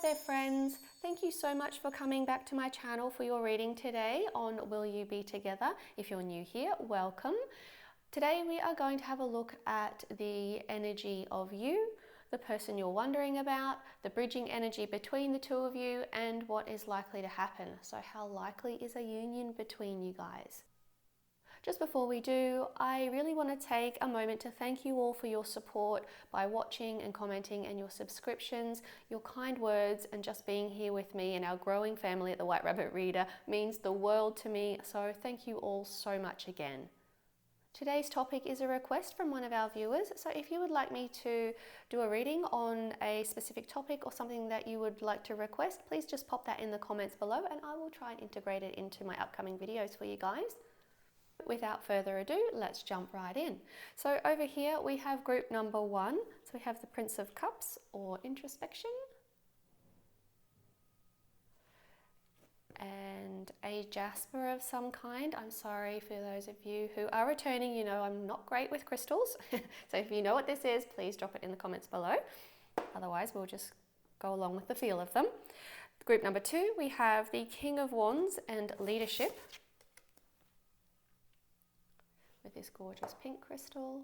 there friends, thank you so much for coming back to my channel for your reading today on Will You Be Together. If you're new here, welcome. Today we are going to have a look at the energy of you, the person you're wondering about, the bridging energy between the two of you, and what is likely to happen. So how likely is a union between you guys? Just before we do, I really want to take a moment to thank you all for your support by watching and commenting, and your subscriptions. Your kind words and just being here with me and our growing family at the White Rabbit Reader means the world to me, so thank you all so much again. Today's topic is a request from one of our viewers, so if you would like me to do a reading on a specific topic or something that you would like to request, please just pop that in the comments below and I will try and integrate it into my upcoming videos for you guys. Without further ado, let's jump right in. So over here we have group number 1. So we have the Prince of Cups, or introspection, and a jasper of some kind. I'm sorry for those of you who are returning, you know I'm not great with crystals. So if you know what this is, please drop it in the comments below. Otherwise we'll just go along with the feel of them. Group number 2, we have the King of Wands and leadership, with this gorgeous pink crystal.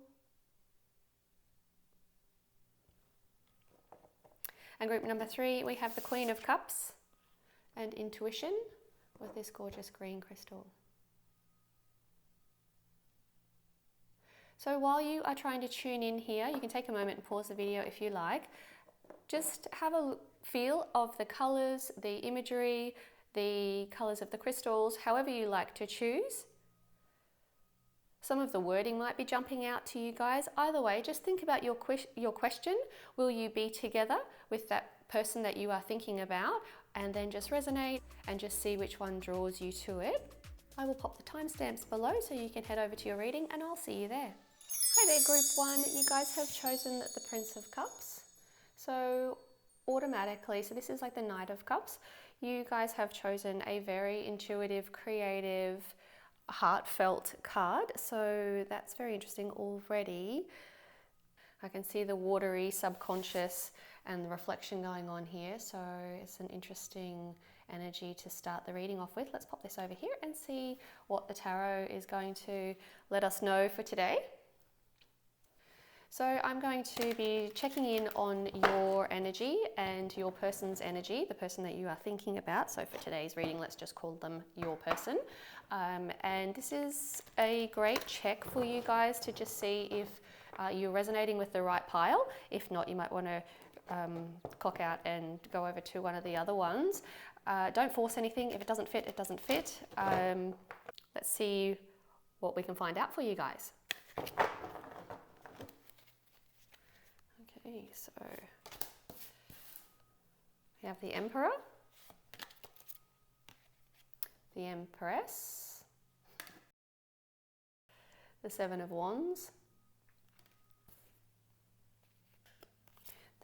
And group number 3, we have the Queen of Cups and intuition, with this gorgeous green crystal. So while you are trying to tune in here, you can take a moment and pause the video if you like. Just have a feel of the colours, the imagery, the colours of the crystals, however you like to choose. Some of the wording might be jumping out to you guys. Either way, just think about your question. Will you be together with that person that you are thinking about? And then just resonate and just see which one draws you to it. I will pop the timestamps below so you can head over to your reading, and I'll see you there. Hi there, group 1. You guys have chosen the Prince of Cups. So automatically, so this is like the Knight of Cups. You guys have chosen a very intuitive, creative, heartfelt card, so that's very interesting already. I can see the watery subconscious and the reflection going on here, so it's an interesting energy to start the reading off with. Let's pop this over here and see what the tarot is going to let us know for today. So I'm going to be checking in on your energy and your person's energy, the person that you are thinking about. So for today's reading, let's just call them your person. And this is a great check for you guys to just see if you're resonating with the right pile. If not, you might want to clock out and go over to one of the other ones. Don't force anything. If it doesn't fit, it doesn't fit. Let's see what we can find out for you guys. Okay, so we have the Emperor, the Empress, the Seven of Wands,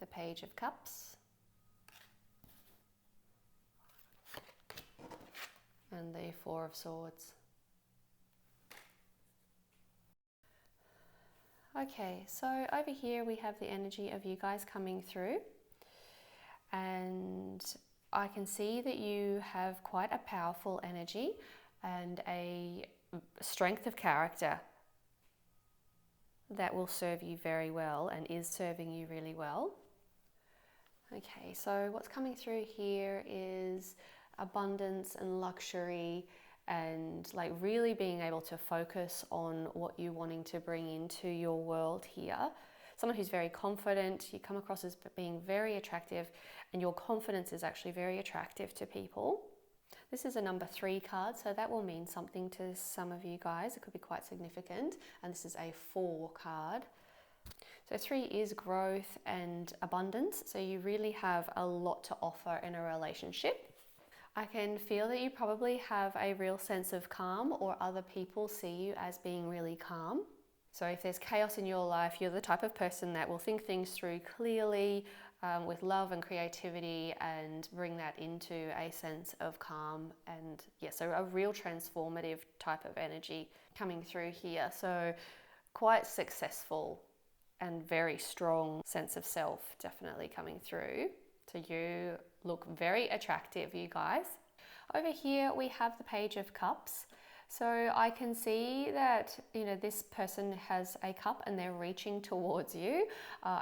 the Page of Cups, and the Four of Swords. Okay, so over here we have the energy of you guys coming through, and I can see that you have quite a powerful energy and a strength of character that will serve you very well and is serving you really well. Okay, so what's coming through here is abundance and luxury, and like really being able to focus on what you're wanting to bring into your world here. Someone who's very confident, you come across as being very attractive, and your confidence is actually very attractive to people. This is a number 3 card, so that will mean something to some of you guys. It could be quite significant, and this is a 4 card. So 3 is growth and abundance, so you really have a lot to offer in a relationship. I can feel that you probably have a real sense of calm, or other people see you as being really calm. So if there's chaos in your life, you're the type of person that will think things through clearly, with love and creativity, and bring that into a sense of calm. And yeah, so a real transformative type of energy coming through here. So quite successful and very strong sense of self definitely coming through. So you look very attractive, you guys. Over here we have the Page of Cups. So I can see that, this person has a cup and they're reaching towards you.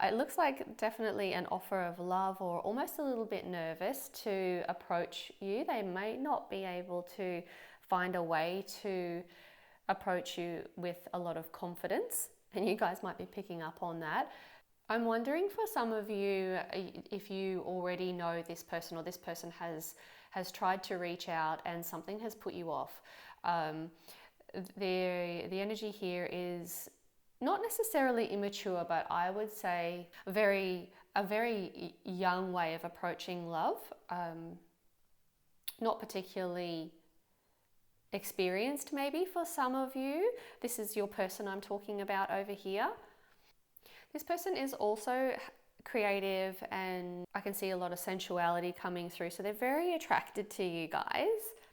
It looks like definitely an offer of love, or almost a little bit nervous to approach you. They may not be able to find a way to approach you with a lot of confidence, and you guys might be picking up on that. I'm wondering for some of you if you already know this person, or this person has tried to reach out and something has put you off. The energy here is not necessarily immature, but I would say a very young way of approaching love. Not particularly experienced maybe for some of you. This is your person I'm talking about over here. This person is also creative, and I can see a lot of sensuality coming through, so they're very attracted to you guys.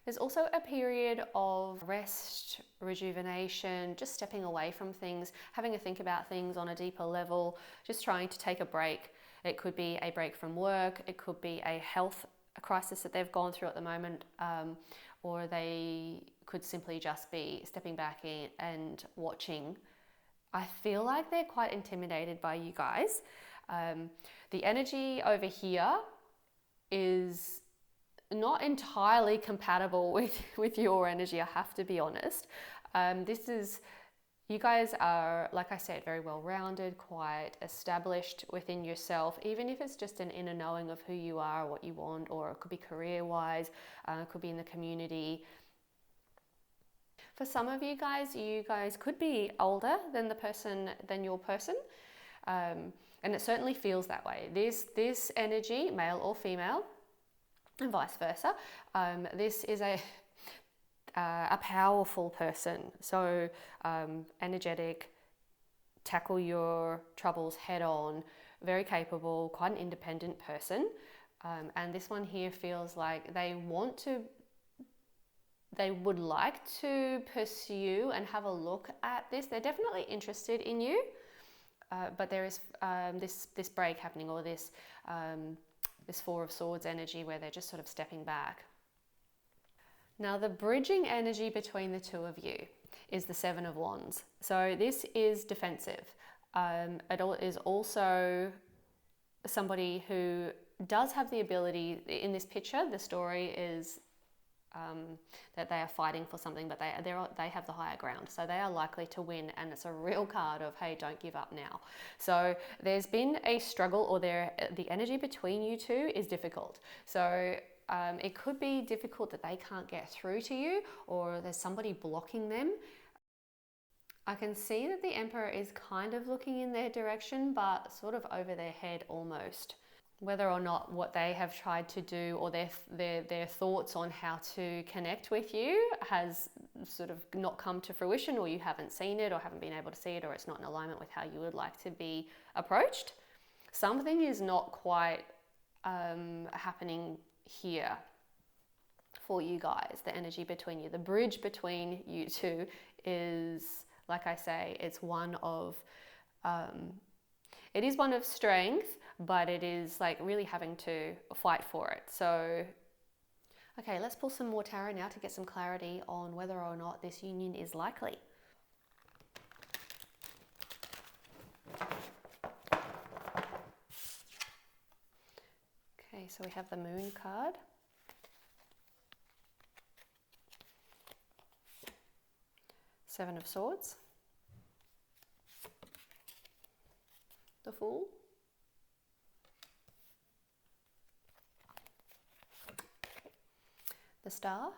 There's also a period of rest, rejuvenation, just stepping away from things, having a think about things on a deeper level, just trying to take a break. It could be a break from work, it could be a health crisis that they've gone through at the moment, or they could simply just be stepping back in and watching. I feel like they're quite intimidated by you guys. The energy over here is not entirely compatible with your energy, I have to be honest. You guys are, like I said, very well-rounded, quite established within yourself, even if it's just an inner knowing of who you are, what you want, or it could be career-wise, it could be in the community. For some of you guys could be older than your person, and it certainly feels that way. This energy, male or female, and vice versa, this is a powerful person. So energetic, tackle your troubles head on, very capable, quite an independent person. And this one here feels like they would like to pursue and have a look at this. They're definitely interested in you, but there is this break happening, or this Four of Swords energy where they're just sort of stepping back. Now the bridging energy between the two of you is the Seven of Wands. So this is defensive. It is also somebody who does have the ability, in this picture, the story is that they are fighting for something, but they have the higher ground, so they are likely to win, and it's a real card of, hey, don't give up now. So there's been a struggle, or the energy between you two is difficult. So it could be difficult that they can't get through to you, or there's somebody blocking them. I can see that the Emperor is kind of looking in their direction, but sort of over their head almost. Whether or not what they have tried to do, or their thoughts on how to connect with you has sort of not come to fruition, or you haven't seen it, or haven't been able to see it, or it's not in alignment with how you would like to be approached. Something is not quite happening here for you guys. The energy between you, the bridge between you two is, like I say, it's one of strength, but it is like really having to fight for it. So, okay, let's pull some more tarot now to get some clarity on whether or not this union is likely. Okay, so we have the Moon card. Seven of Swords. The Fool. The Star.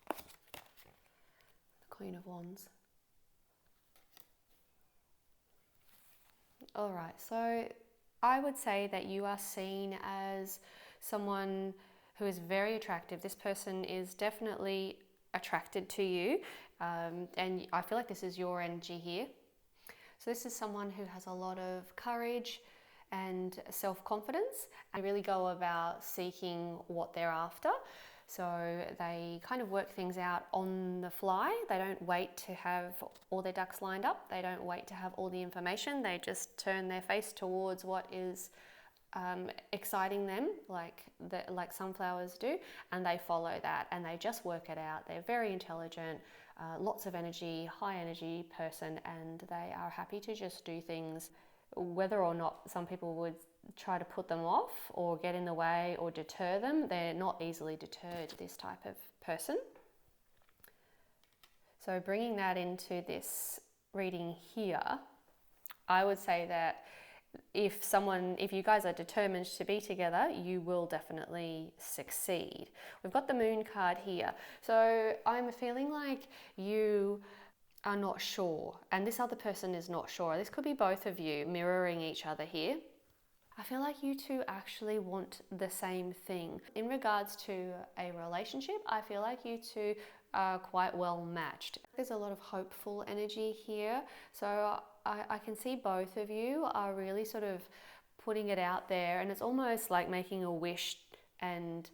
The Queen of Wands. All right, so I would say that you are seen as someone who is very attractive. This person is definitely attracted to you, and I feel like this is your energy here. So this is someone who has a lot of courage and self-confidence, and really go about seeking what they're after. So they kind of work things out on the fly. They don't wait to have all their ducks lined up. They don't wait to have all the information. They just turn their face towards what is exciting them, like sunflowers do, and they follow that and they just work it out. They're very intelligent, lots of energy, high energy person, and they are happy to just do things, whether or not some people would try to put them off or get in the way or deter them. They're not easily deterred, this type of person. So bringing that into this reading here, I would say that if you guys are determined to be together, you will definitely succeed. We've got the Moon card here. So I'm feeling like you are not sure, and this other person is not sure. This could be both of you mirroring each other here. I feel like you two actually want the same thing. In regards to a relationship, I feel like you two are quite well matched. There's a lot of hopeful energy here. So I can see both of you are really sort of putting it out there, and it's almost like making a wish and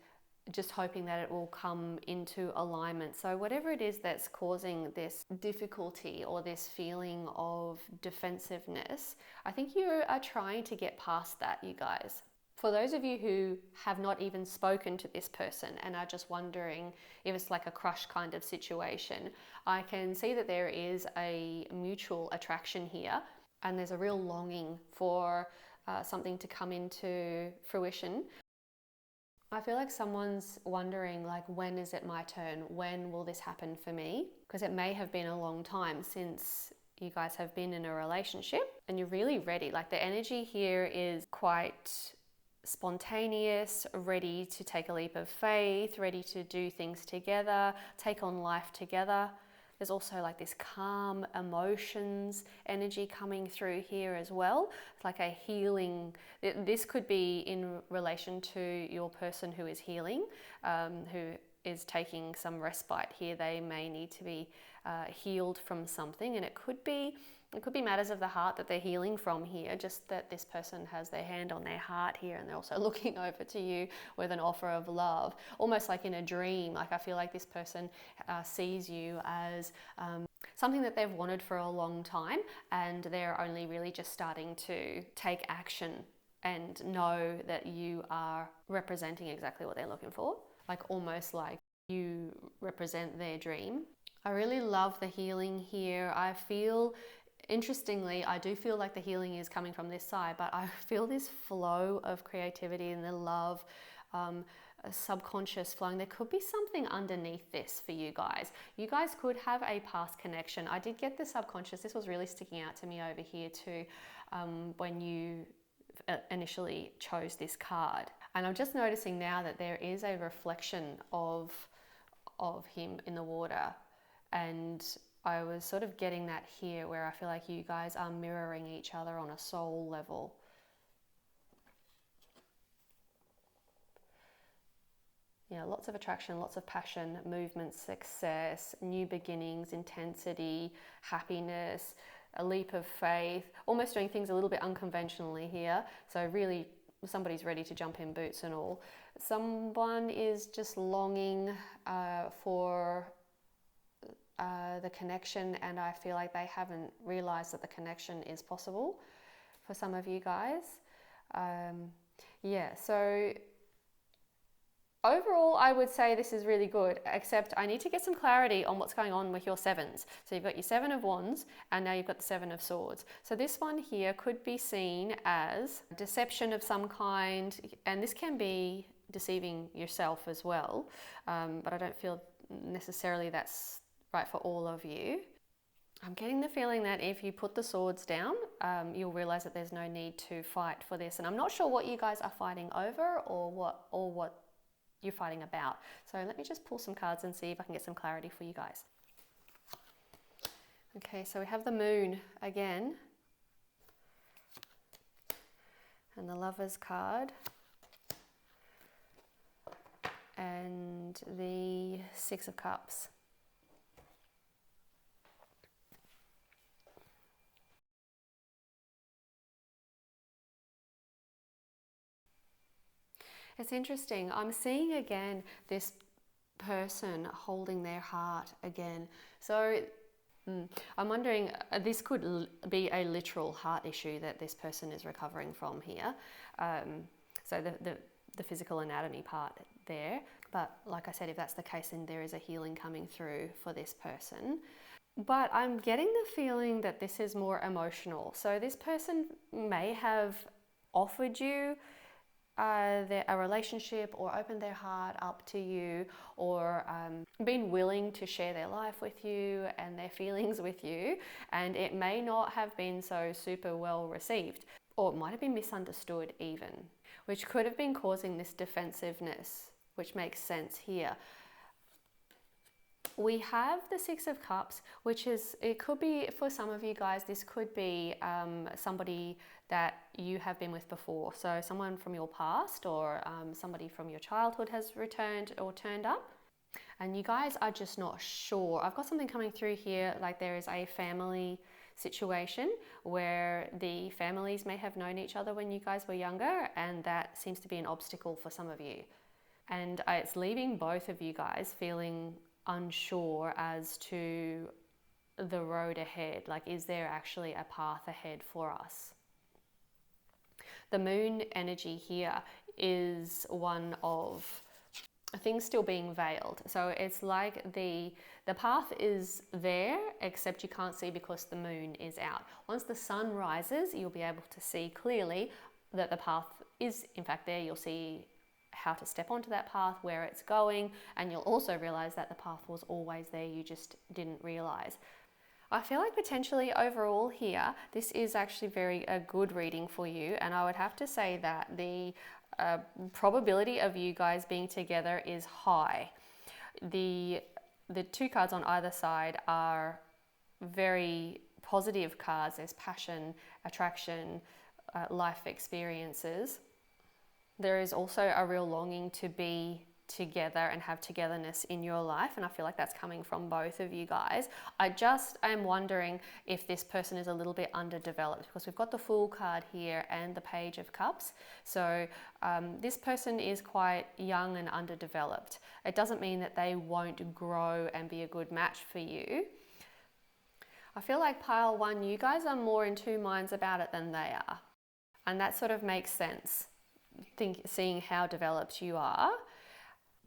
just hoping that it will come into alignment. So whatever it is that's causing this difficulty or this feeling of defensiveness, I think you are trying to get past that, you guys. For those of you who have not even spoken to this person and are just wondering if it's like a crush kind of situation, I can see that there is a mutual attraction here, and there's a real longing for something to come into fruition. I feel like someone's wondering, like, when is it my turn? When will this happen for me? Because it may have been a long time since you guys have been in a relationship and you're really ready. Like, the energy here is quite spontaneous, ready to take a leap of faith, ready to do things together, take on life together. There's also like this calm emotions energy coming through here as well. It's like a healing. This could be in relation to your person who is healing, who is taking some respite here. They may need to be healed from something, and it could be matters of the heart that they're healing from here, just that this person has their hand on their heart here, and they're also looking over to you with an offer of love, almost like in a dream. Like, I feel like this person sees you as something that they've wanted for a long time, and they're only really just starting to take action and know that you are representing exactly what they're looking for, like almost like you represent their dream. I really love the healing here. Interestingly, I do feel like the healing is coming from this side, but I feel this flow of creativity and the love, subconscious flowing. There could be something underneath this for you guys. You guys could have a past connection. I did get the subconscious. This was really sticking out to me over here too, when you initially chose this card. And I'm just noticing now that there is a reflection of him in the water, and I was sort of getting that here, where I feel like you guys are mirroring each other on a soul level. Yeah, lots of attraction, lots of passion, movement, success, new beginnings, intensity, happiness, a leap of faith, almost doing things a little bit unconventionally here. So really, somebody's ready to jump in boots and all. Someone is just longing for the connection, and I feel like they haven't realized that the connection is possible for some of you guys. So overall, I would say this is really good, except I need to get some clarity on what's going on with your sevens. So you've got your 7 of Wands, and now you've got the 7 of Swords. So this one here could be seen as deception of some kind, and this can be deceiving yourself as well, but I don't feel necessarily that's right for all of you. I'm getting the feeling that if you put the swords down, you'll realize that there's no need to fight for this. And I'm not sure what you guys are fighting over or what you're fighting about. So let me just pull some cards and see if I can get some clarity for you guys. Okay, so we have the Moon again, and the Lovers card, and the 6 of Cups. It's interesting. I'm seeing again this person holding their heart again. So I'm wondering, this could be a literal heart issue that this person is recovering from here. So the physical anatomy part there. But like I said, if that's the case, then there is a healing coming through for this person. But I'm getting the feeling that this is more emotional. So this person may have offered you a relationship, or opened their heart up to you, or been willing to share their life with you and their feelings with you, and it may not have been so super well received, or it might have been misunderstood even, which could have been causing this defensiveness, which makes sense here. We have the Six of Cups, which is, it could be, for some of you guys, this could be somebody that you have been with before. So someone from your past, or somebody from your childhood has returned or turned up. And you guys are just not sure. I've got something coming through here, like there is a family situation where the families may have known each other when you guys were younger, and that seems to be an obstacle for some of you. And it's leaving both of you guys feeling unsure as to the road ahead. Like, is there actually a path ahead for us? The moon energy here is one of things still being veiled. So it's like the path is there, except you can't see because the moon is out. Once the sun rises, you'll be able to see clearly that the path is in fact there. You'll see how to step onto that path, where it's going, and you'll also realize that the path was always there, you just didn't realize. I feel like potentially overall here, this is actually a good reading for you, and I would have to say that the probability of you guys being together is high. The two cards on either side are very positive cards. There's passion, attraction, life experiences. There is also a real longing to be together and have togetherness in your life, and I feel like that's coming from both of you guys. I am wondering if this person is a little bit underdeveloped, because we've got the Fool card here and the Page of Cups. So this person is quite young and underdeveloped. It doesn't mean that they won't grow and be a good match for you. I feel like pile one, you guys are more in two minds about it than they are, and that sort of makes sense, seeing how developed you are.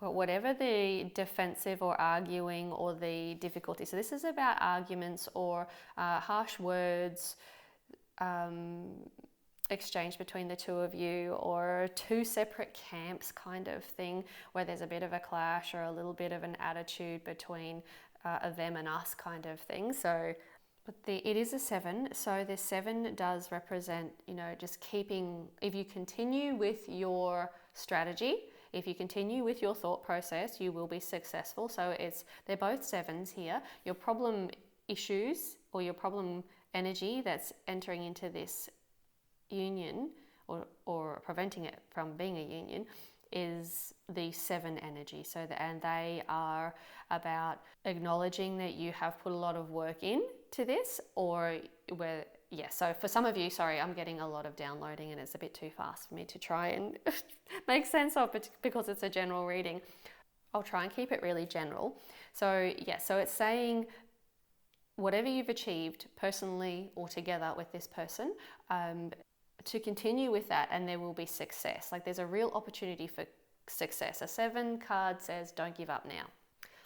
But whatever the defensive or arguing or the difficulty, so this is about arguments or harsh words exchanged between the two of you, or two separate camps kind of thing, where there's a bit of a clash or a little bit of an attitude between them and us kind of thing. So, but it is a 7, so the 7 does represent, just keeping, if you continue with your strategy, if you continue with your thought process, you will be successful. So they're both 7s here. Your problem issues, or your problem energy that's entering into this union, or preventing it from being a union, is the 7 energy. So and they are about acknowledging that you have put a lot of work in to this, or so for some of you, sorry, I'm getting a lot of downloading and it's a bit too fast for me to try and make sense of it, because it's a general reading. I'll try and keep it really general. So so it's saying whatever you've achieved personally or together with this person, to continue with that, and there will be success. Like, there's a real opportunity for success. A 7 card says don't give up now.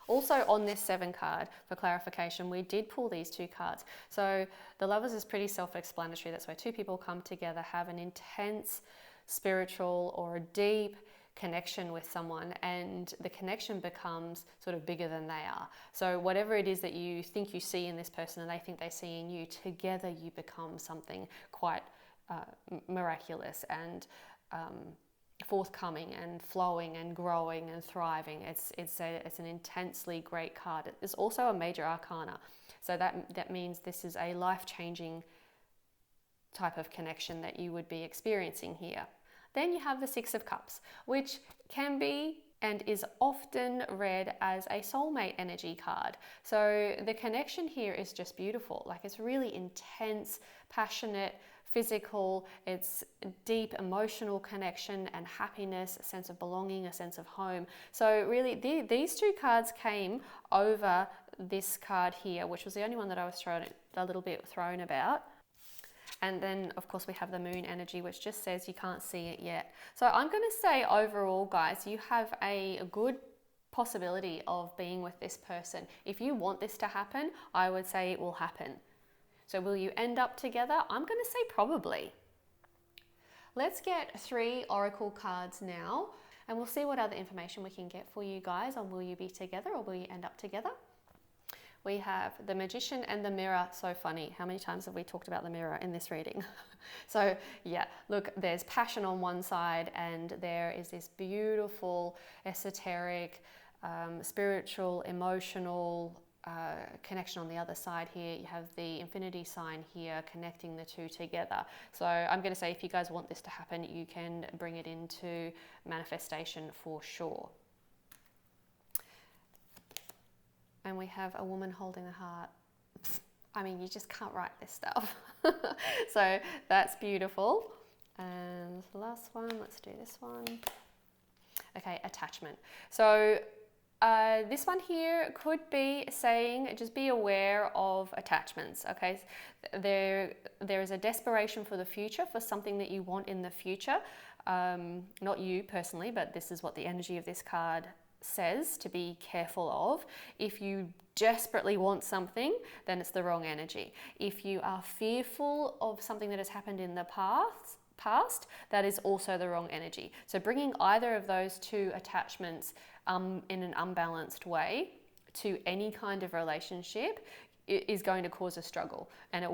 Also on this 7 card, for clarification, we did pull these 2 cards. So the Lovers is pretty self-explanatory. That's where 2 people come together, have an intense spiritual or a deep connection with someone, and the connection becomes sort of bigger than they are. So whatever it is that you think you see in this person and they think they see in you, together you become something quite miraculous and forthcoming and flowing and growing and thriving. It's an intensely great card. It's also a major arcana, so that means this is a life-changing type of connection that you would be experiencing here. Then you have the 6 of Cups, which can be and is often read as a soulmate energy card. So the connection here is just beautiful. Like, it's really intense, passionate, physical, it's deep emotional connection and happiness, a sense of belonging, a sense of home. So really these two cards came over this card here, which was the only one that I was a little bit thrown about. And then, of course, we have the moon energy, which just says you can't see it yet. So I'm going to say overall, guys, you have a good possibility of being with this person. If you want this to happen, I would say it will happen. So will you end up together? I'm going to say probably. Let's get 3 oracle cards now, and we'll see what other information we can get for you guys on will you be together or will you end up together. We have the Magician and the Mirror. So funny. How many times have we talked about the mirror in this reading? So yeah, look, there's passion on one side and there is this beautiful, esoteric, spiritual, emotional connection on the other side here. You have the infinity sign here connecting the two together. So I'm going to say if you guys want this to happen, you can bring it into manifestation for sure. And we have a woman holding a heart. I mean, you just can't write this stuff. So that's beautiful. And the last one, let's do this one. Okay, attachment. So this one here could be saying, just be aware of attachments, okay? There is a desperation for the future, for something that you want in the future. Not you personally, but this is what the energy of this card says to be careful of. If you desperately want something, then it's the wrong energy. If you are fearful of something that has happened in the past, that is also the wrong energy. So bringing either of those two attachments in an unbalanced way to any kind of relationship is going to cause a struggle, and you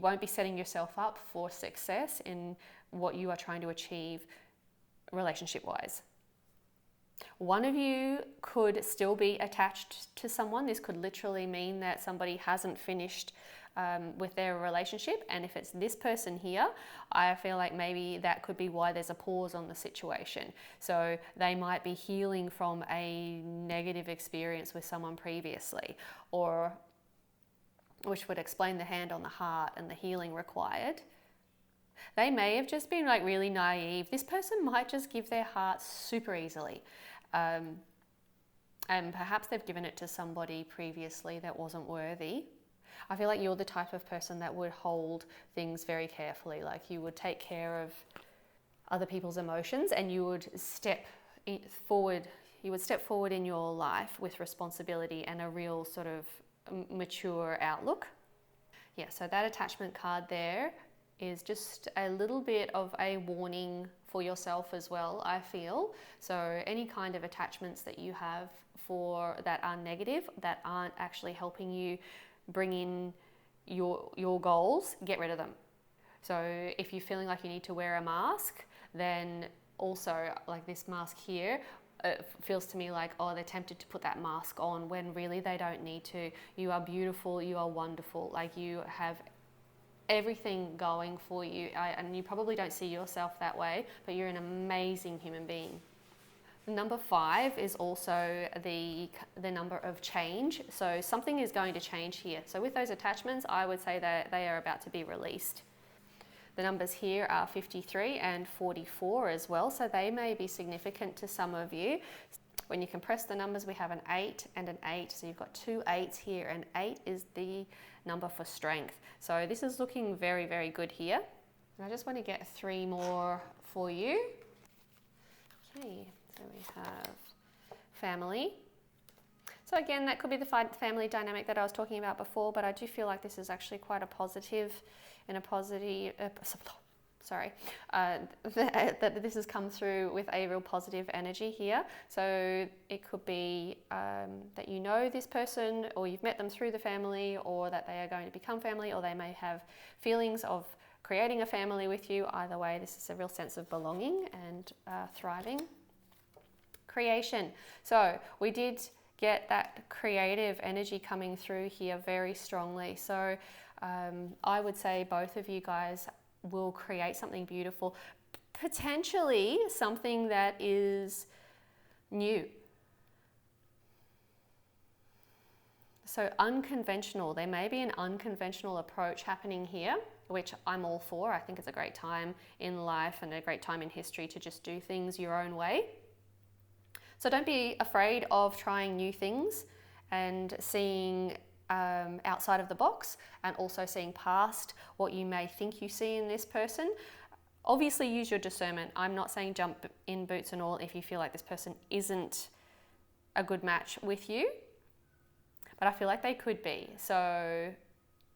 won't be setting yourself up for success in what you are trying to achieve relationship-wise. One of you could still be attached to someone. This could literally mean that somebody hasn't finished with their relationship, and if it's this person here, I feel like maybe that could be why there's a pause on the situation. So they might be healing from a negative experience with someone previously, or which would explain the hand on the heart and the healing required. They may have just been like really naive. This person might just give their heart super easily. And perhaps they've given it to somebody previously that wasn't worthy. I feel like you're the type of person that would hold things very carefully. Like, you would take care of other people's emotions, and you would step forward in your life with responsibility and a real sort of mature outlook. Yeah, so that attachment card there is just a little bit of a warning for yourself as well, I feel. So any kind of attachments that you have that are negative, that aren't actually helping you bring in your goals, get rid of them. So if you're feeling like you need to wear a mask, then also, like this mask here, it feels to me like, oh, they're tempted to put that mask on when really they don't need to. You are beautiful, you are wonderful, like you have everything going for you, and you probably don't see yourself that way, but you're an amazing human being. Number 5 is also the number of change. So something is going to change here. So with those attachments, I would say that they are about to be released. The numbers here are 53 and 44 as well, so they may be significant to some of you. When you compress the numbers, we have an 8 and an 8, so you've got 2 8s here, and 8 is the number for strength. So this is looking very, very good here. And I just want to get 3 more for you. Okay, so we have family. So again, that could be the family dynamic that I was talking about before, but I do feel like this is actually quite a positive, that this has come through with a real positive energy here. So it could be that you know this person, or you've met them through the family, or that they are going to become family, or they may have feelings of creating a family with you. Either way, this is a real sense of belonging and thriving. Creation. So we did get that creative energy coming through here very strongly. So I would say both of you guys will create something beautiful, potentially something that is new. So unconventional, there may be an unconventional approach happening here, which I'm all for. I think it's a great time in life and a great time in history to just do things your own way. So don't be afraid of trying new things and seeing outside of the box, and also seeing past what you may think you see in this person. Obviously use your discernment. I'm not saying jump in boots and all if you feel like this person isn't a good match with you, but I feel like they could be. So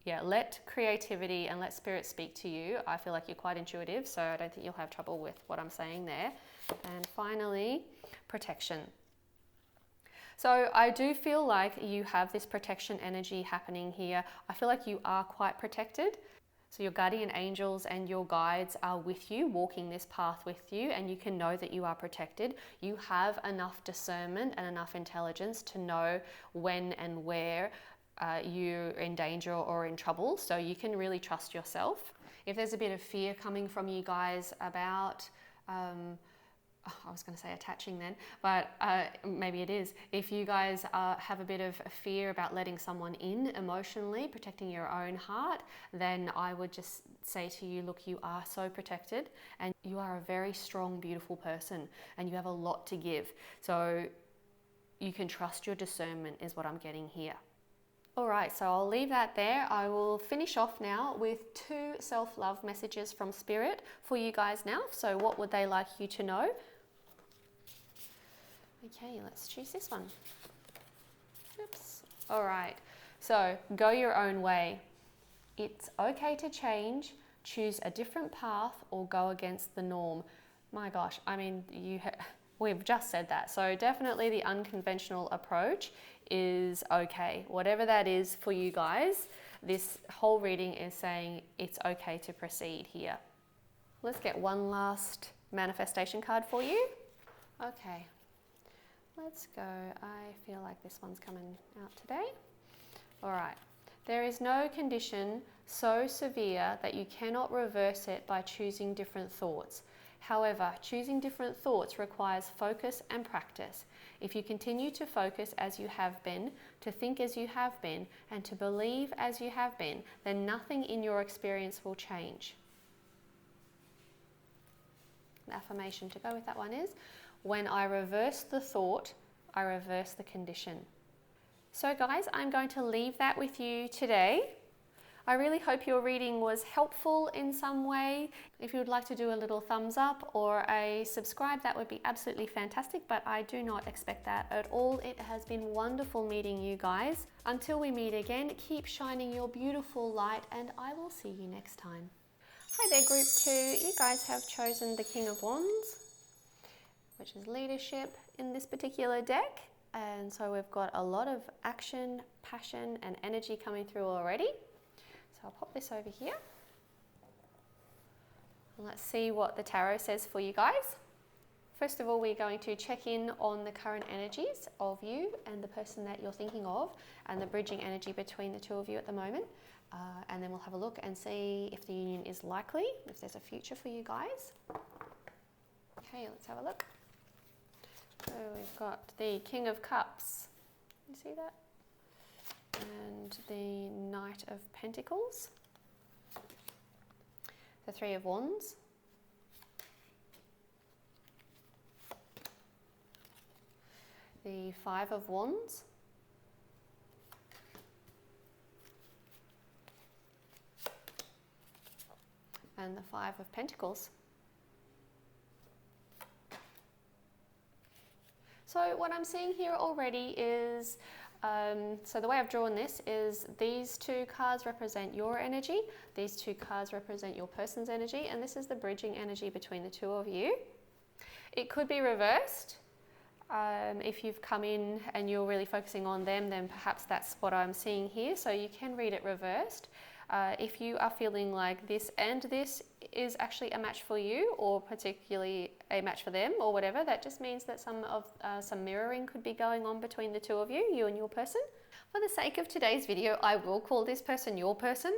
yeah, let creativity and let spirit speak to you. I feel like you're quite intuitive, so I don't think you'll have trouble with what I'm saying there. And finally, protection. So I do feel like you have this protection energy happening here. I feel like you are quite protected. So your guardian angels and your guides are with you, walking this path with you, and you can know that you are protected. You have enough discernment and enough intelligence to know when and where you're in danger or in trouble, so you can really trust yourself. If there's a bit of fear coming from you guys about I was going to say attaching then, but maybe it is. If you guys have a bit of fear about letting someone in emotionally, protecting your own heart, then I would just say to you, look, you are so protected and you are a very strong, beautiful person and you have a lot to give. So you can trust your discernment is what I'm getting here. All right, so I'll leave that there. I will finish off now with 2 self-love messages from Spirit for you guys now. So what would they like you to know? Okay, let's choose this one. Oops. All right, so go your own way. It's okay to change, choose a different path, or go against the norm. My gosh, I mean, we've just said that. So definitely the unconventional approach is okay. Whatever that is for you guys, this whole reading is saying it's okay to proceed here. Let's get one last manifestation card for you. Okay, let's go. I feel like this one's coming out today. All right. There is no condition so severe that you cannot reverse it by choosing different thoughts. However, choosing different thoughts requires focus and practice. If you continue to focus as you have been, to think as you have been, and to believe as you have been, then nothing in your experience will change. The affirmation to go with that one is, when I reverse the thought, I reverse the condition. So guys, I'm going to leave that with you today. I really hope your reading was helpful in some way. If you would like to do a little thumbs up or a subscribe, that would be absolutely fantastic, but I do not expect that at all. It has been wonderful meeting you guys. Until we meet again, keep shining your beautiful light and I will see you next time. Hi there, Group 2. You guys have chosen the King of Wands, which is leadership in this particular deck. And so we've got a lot of action, passion, and energy coming through already. So I'll pop this over here. And let's see what the tarot says for you guys. First of all, we're going to check in on the current energies of you and the person that you're thinking of and the bridging energy between the two of you at the moment. And then we'll have a look and see if the union is likely, if there's a future for you guys. Okay, let's have a look. So we've got the King of Cups. You see that? And the Knight of Pentacles. The Three of Wands. The Five of Wands. And the Five of Pentacles. So what I'm seeing here already is, so the way I've drawn this is these two cards represent your energy, these two cards represent your person's energy, and this is the bridging energy between the two of you. It could be reversed. If you've come in and you're really focusing on them, then perhaps that's what I'm seeing here. So you can read it reversed. If you are feeling like this and this is actually a match for you, or particularly a match for them, or whatever, that just means that some mirroring could be going on between the two of you, you and your person. For the sake of today's video, I will call this person your person.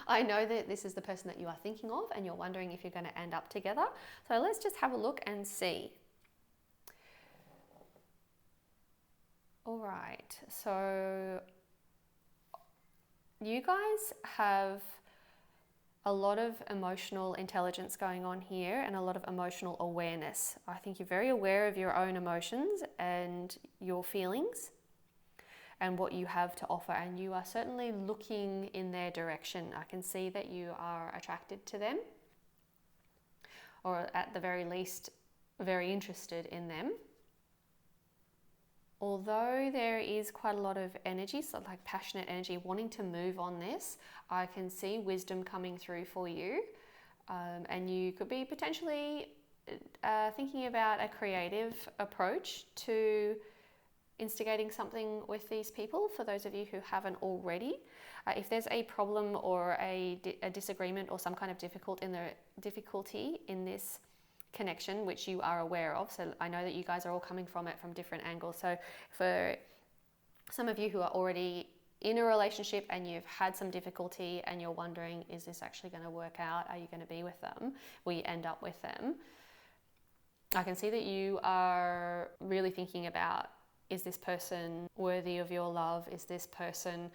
I know that this is the person that you are thinking of and you're wondering if you're going to end up together. So let's just have a look and see. All right, so you guys have a lot of emotional intelligence going on here and a lot of emotional awareness. I think you're very aware of your own emotions and your feelings and what you have to offer, and you are certainly looking in their direction. I can see that you are attracted to them, or at the very least, very interested in them. Although there is quite a lot of energy, so like passionate energy, wanting to move on this, I can see wisdom coming through for you. And you could be potentially thinking about a creative approach to instigating something with these people, for those of you who haven't already. If there's a problem or a disagreement or some kind of difficulty in this connection, which you are aware of, so I know that you guys are all coming from it from different angles. So for some of you who are already in a relationship and you've had some difficulty and you're wondering, is this actually going to work out? Are you going to be with them? Will you end up with them? I can see that you are really thinking about, is this person worthy of your love? Is this person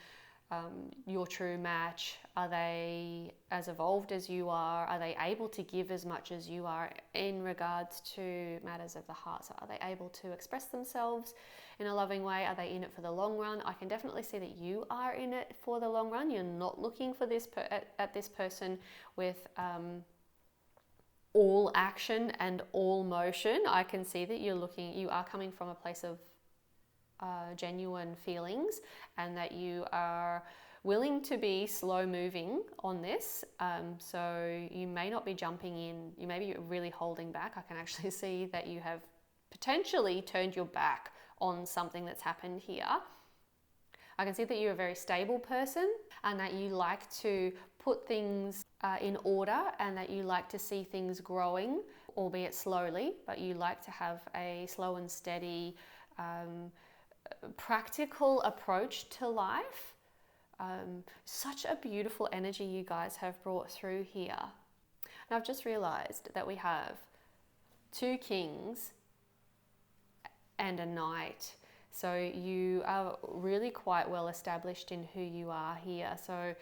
your true match? Are they as evolved as you are? Are they able to give as much as you are in regards to matters of the heart? So are they able to express themselves in a loving way? Are they in it for the long run? I can definitely see that you are in it for the long run. You're not looking for this at this person with all action and all motion. I can see that you are coming from a place of genuine feelings, and that you are willing to be slow moving on this. So you may not be jumping in, you may be really holding back. I can actually see that you have potentially turned your back on something that's happened here. I can see that you're a very stable person and that you like to put things in order, and that you like to see things growing, albeit slowly, but you like to have a slow and steady practical approach to life. Such a beautiful energy you guys have brought through here. And I've just realized that we have 2 kings and a knight. So you are really quite well established in who you are here. So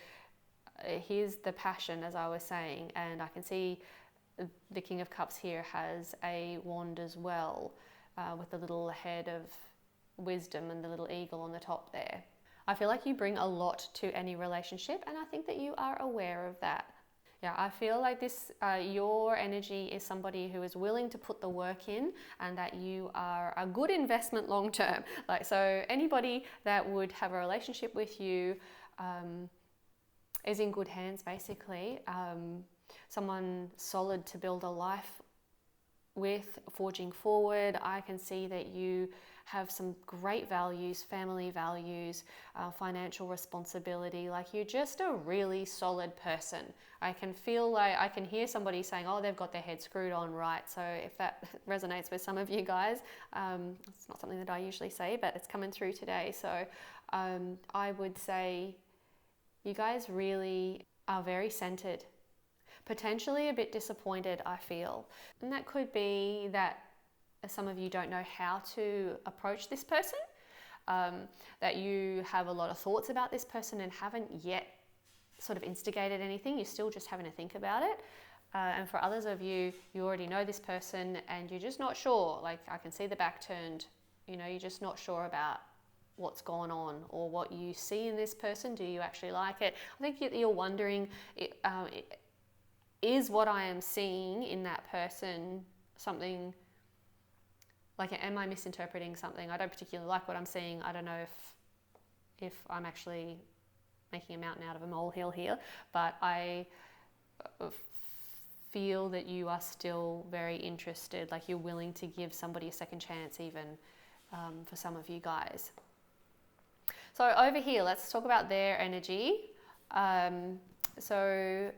here's the passion, as I was saying, and I can see the King of Cups here has a wand as well, with the little head of wisdom and the little eagle on the top there. I feel like you bring a lot to any relationship, and I think that you are aware of that. Yeah, I feel like this, your energy is somebody who is willing to put the work in, and that you are a good investment long term. Like, so anybody that would have a relationship with you is in good hands, basically. Someone solid to build a life with, forging forward. I can see that you have some great values, family values, financial responsibility. Like, you're just a really solid person. I can feel like, I can hear somebody saying, oh, they've got their head screwed on right. So if that resonates with some of you guys, it's not something that I usually say, but it's coming through today. So I would say you guys really are very centered, potentially a bit disappointed, I feel. And that could be that some of you don't know how to approach this person, that you have a lot of thoughts about this person and haven't yet sort of instigated anything. You're still just having to think about it. And for others of you, you already know this person and you're just not sure. Like, I can see the back turned, you know, you're just not sure about what's gone on or what you see in this person. Do you actually like it? I think you're wondering, is what I am seeing in that person something, like, am I misinterpreting something? I don't particularly like what I'm seeing. I don't know if I'm actually making a mountain out of a molehill here, but I feel that you are still very interested, like you're willing to give somebody a second chance even, for some of you guys. So over here, let's talk about their energy. So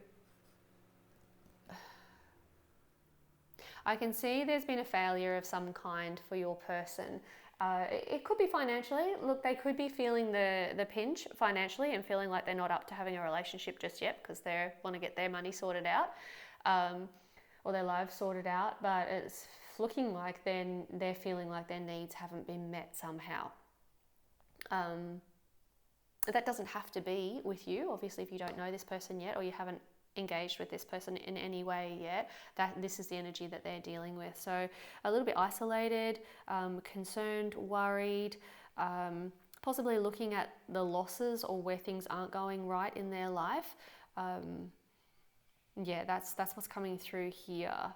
I can see there's been a failure of some kind for your person. It could be financially. Look, they could be feeling the pinch financially and feeling like they're not up to having a relationship just yet because they want to get their money sorted out, or their lives sorted out. But it's looking like they're feeling like their needs haven't been met somehow. That doesn't have to be with you. Obviously, if you don't know this person yet, or you haven't engaged with this person in any way yet, that this is the energy that they're dealing with. So a little bit isolated, concerned, worried, possibly looking at the losses or where things aren't going right in their life. Yeah, that's what's coming through here.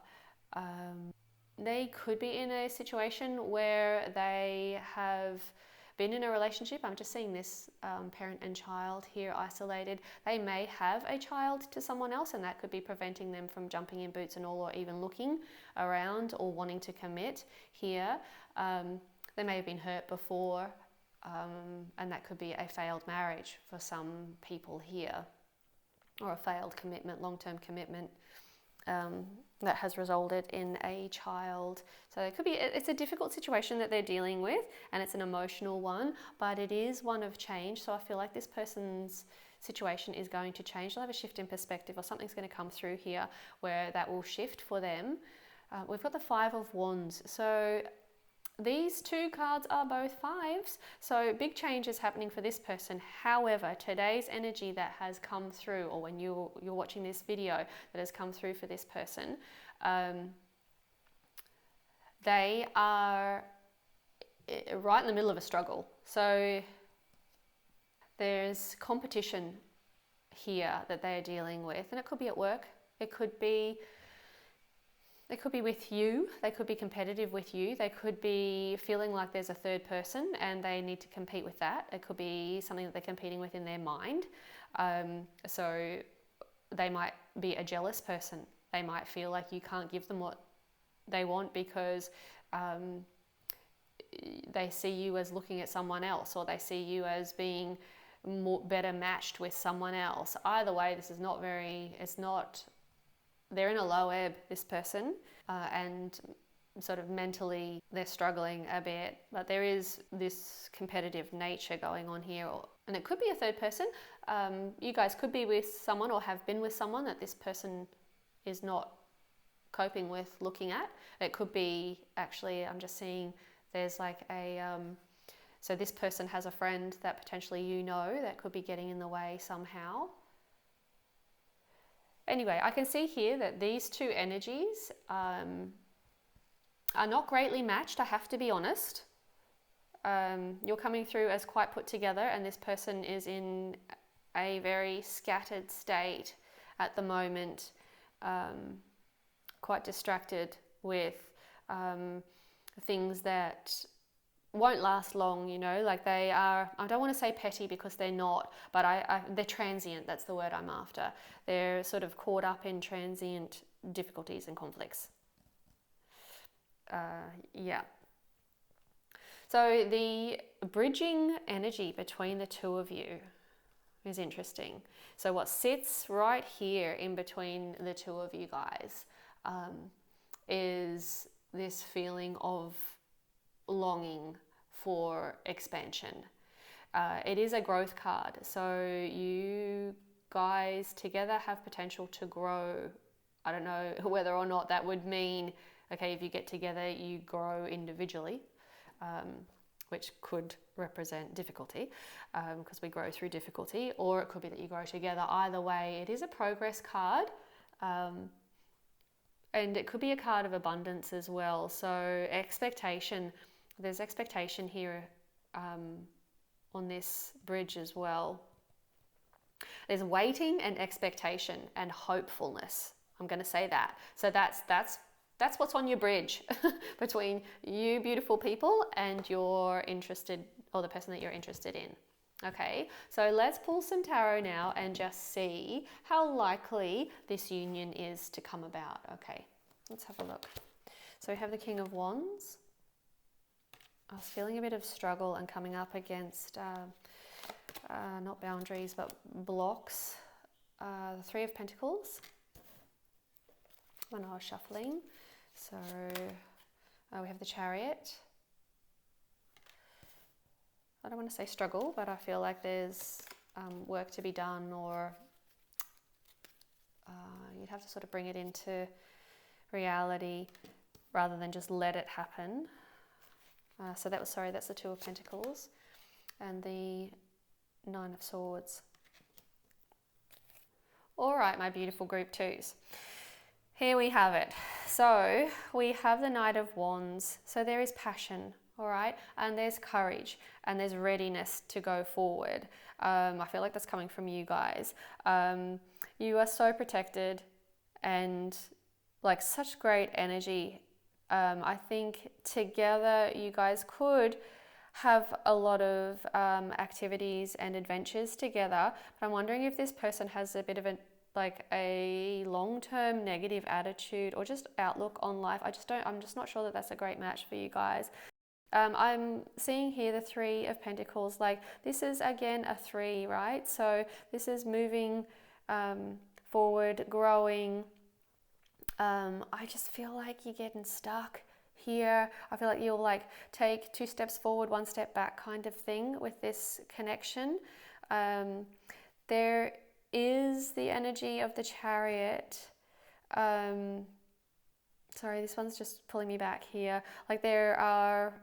They could be in a situation where they have been in a relationship. I'm just seeing this parent and child here isolated. They may have a child to someone else, and that could be preventing them from jumping in boots and all, or even looking around or wanting to commit here. They may have been hurt before, and that could be a failed marriage for some people here, or a failed commitment, long-term commitment. That has resulted in a child. So it could be, it's a difficult situation that they're dealing with, and it's an emotional one, but it is one of change. So I feel like this person's situation is going to change. They'll have a shift in perspective, or something's going to come through here where that will shift for them. We've got the Five of Wands. So these two cards are both fives, so big change is happening for this person. However, today's energy that has come through, or when you're watching this video that has come through for this person, they are right in the middle of a struggle. So there's competition here that they are dealing with, and it could be at work, it could be with you, they could be competitive with you, they could be feeling like there's a third person and they need to compete with that. It could be something that they're competing with in their mind. So they might be a jealous person. They might feel like you can't give them what they want because they see you as looking at someone else, or they see you as being better matched with someone else. Either way, this is not very, they're in a low ebb, this person, and sort of mentally they're struggling a bit, but there is this competitive nature going on here, and it could be a third person. You guys could be with someone or have been with someone that this person is not coping with looking at. It could be, actually, I'm just seeing there's like so this person has a friend that potentially you know that could be getting in the way somehow. Anyway, I can see here that these two energies are not greatly matched, I have to be honest. You're coming through as quite put together, and this person is in a very scattered state at the moment, quite distracted with things that won't last long, you know, like they are, I don't want to say petty because they're not, but they're transient, that's the word I'm after. They're sort of caught up in transient difficulties and conflicts. Yeah. So the bridging energy between the two of you is interesting. So what sits right here in between the two of you guys is this feeling of longing for expansion. It is a growth card, so you guys together have potential to grow. I don't know whether or not that would mean, okay, if you get together you grow individually, which could represent difficulty, because we grow through difficulty, or it could be that you grow together. Either way, it is a progress card. And it could be a card of abundance as well. So expectation, there's expectation here on this bridge as well. There's waiting and expectation and hopefulness. I'm going to say that. So that's what's on your bridge between you beautiful people and you're interested, or the person that you're interested in. Okay, so let's pull some tarot now and just see how likely this union is to come about. Okay, let's have a look. So we have the King of Wands. I was feeling a bit of struggle and coming up against, not boundaries, but blocks. The Three of Pentacles when I was shuffling. So we have the Chariot. I don't want to say struggle, but I feel like there's work to be done, or you'd have to sort of bring it into reality rather than just let it happen. That's the Two of Pentacles. and the Nine of Swords. All right, my beautiful group twos. Here we have it. So we have the Knight of Wands. So there is passion, all right? And there's courage and there's readiness to go forward. I feel like that's coming from you guys. You are so protected and like such great energy. I think together you guys could have a lot of activities and adventures together. But I'm wondering if this person has a bit of a long-term negative attitude or just outlook on life. I'm just not sure that that's a great match for you guys. I'm seeing here the Three of Pentacles. Like this is again a 3, right? So this is moving forward, growing. I just feel like you're getting stuck here. I feel like you'll like take 2 steps forward, 1 step back kind of thing with this connection. There is the energy of the Chariot. Sorry, this one's just pulling me back here. Like there are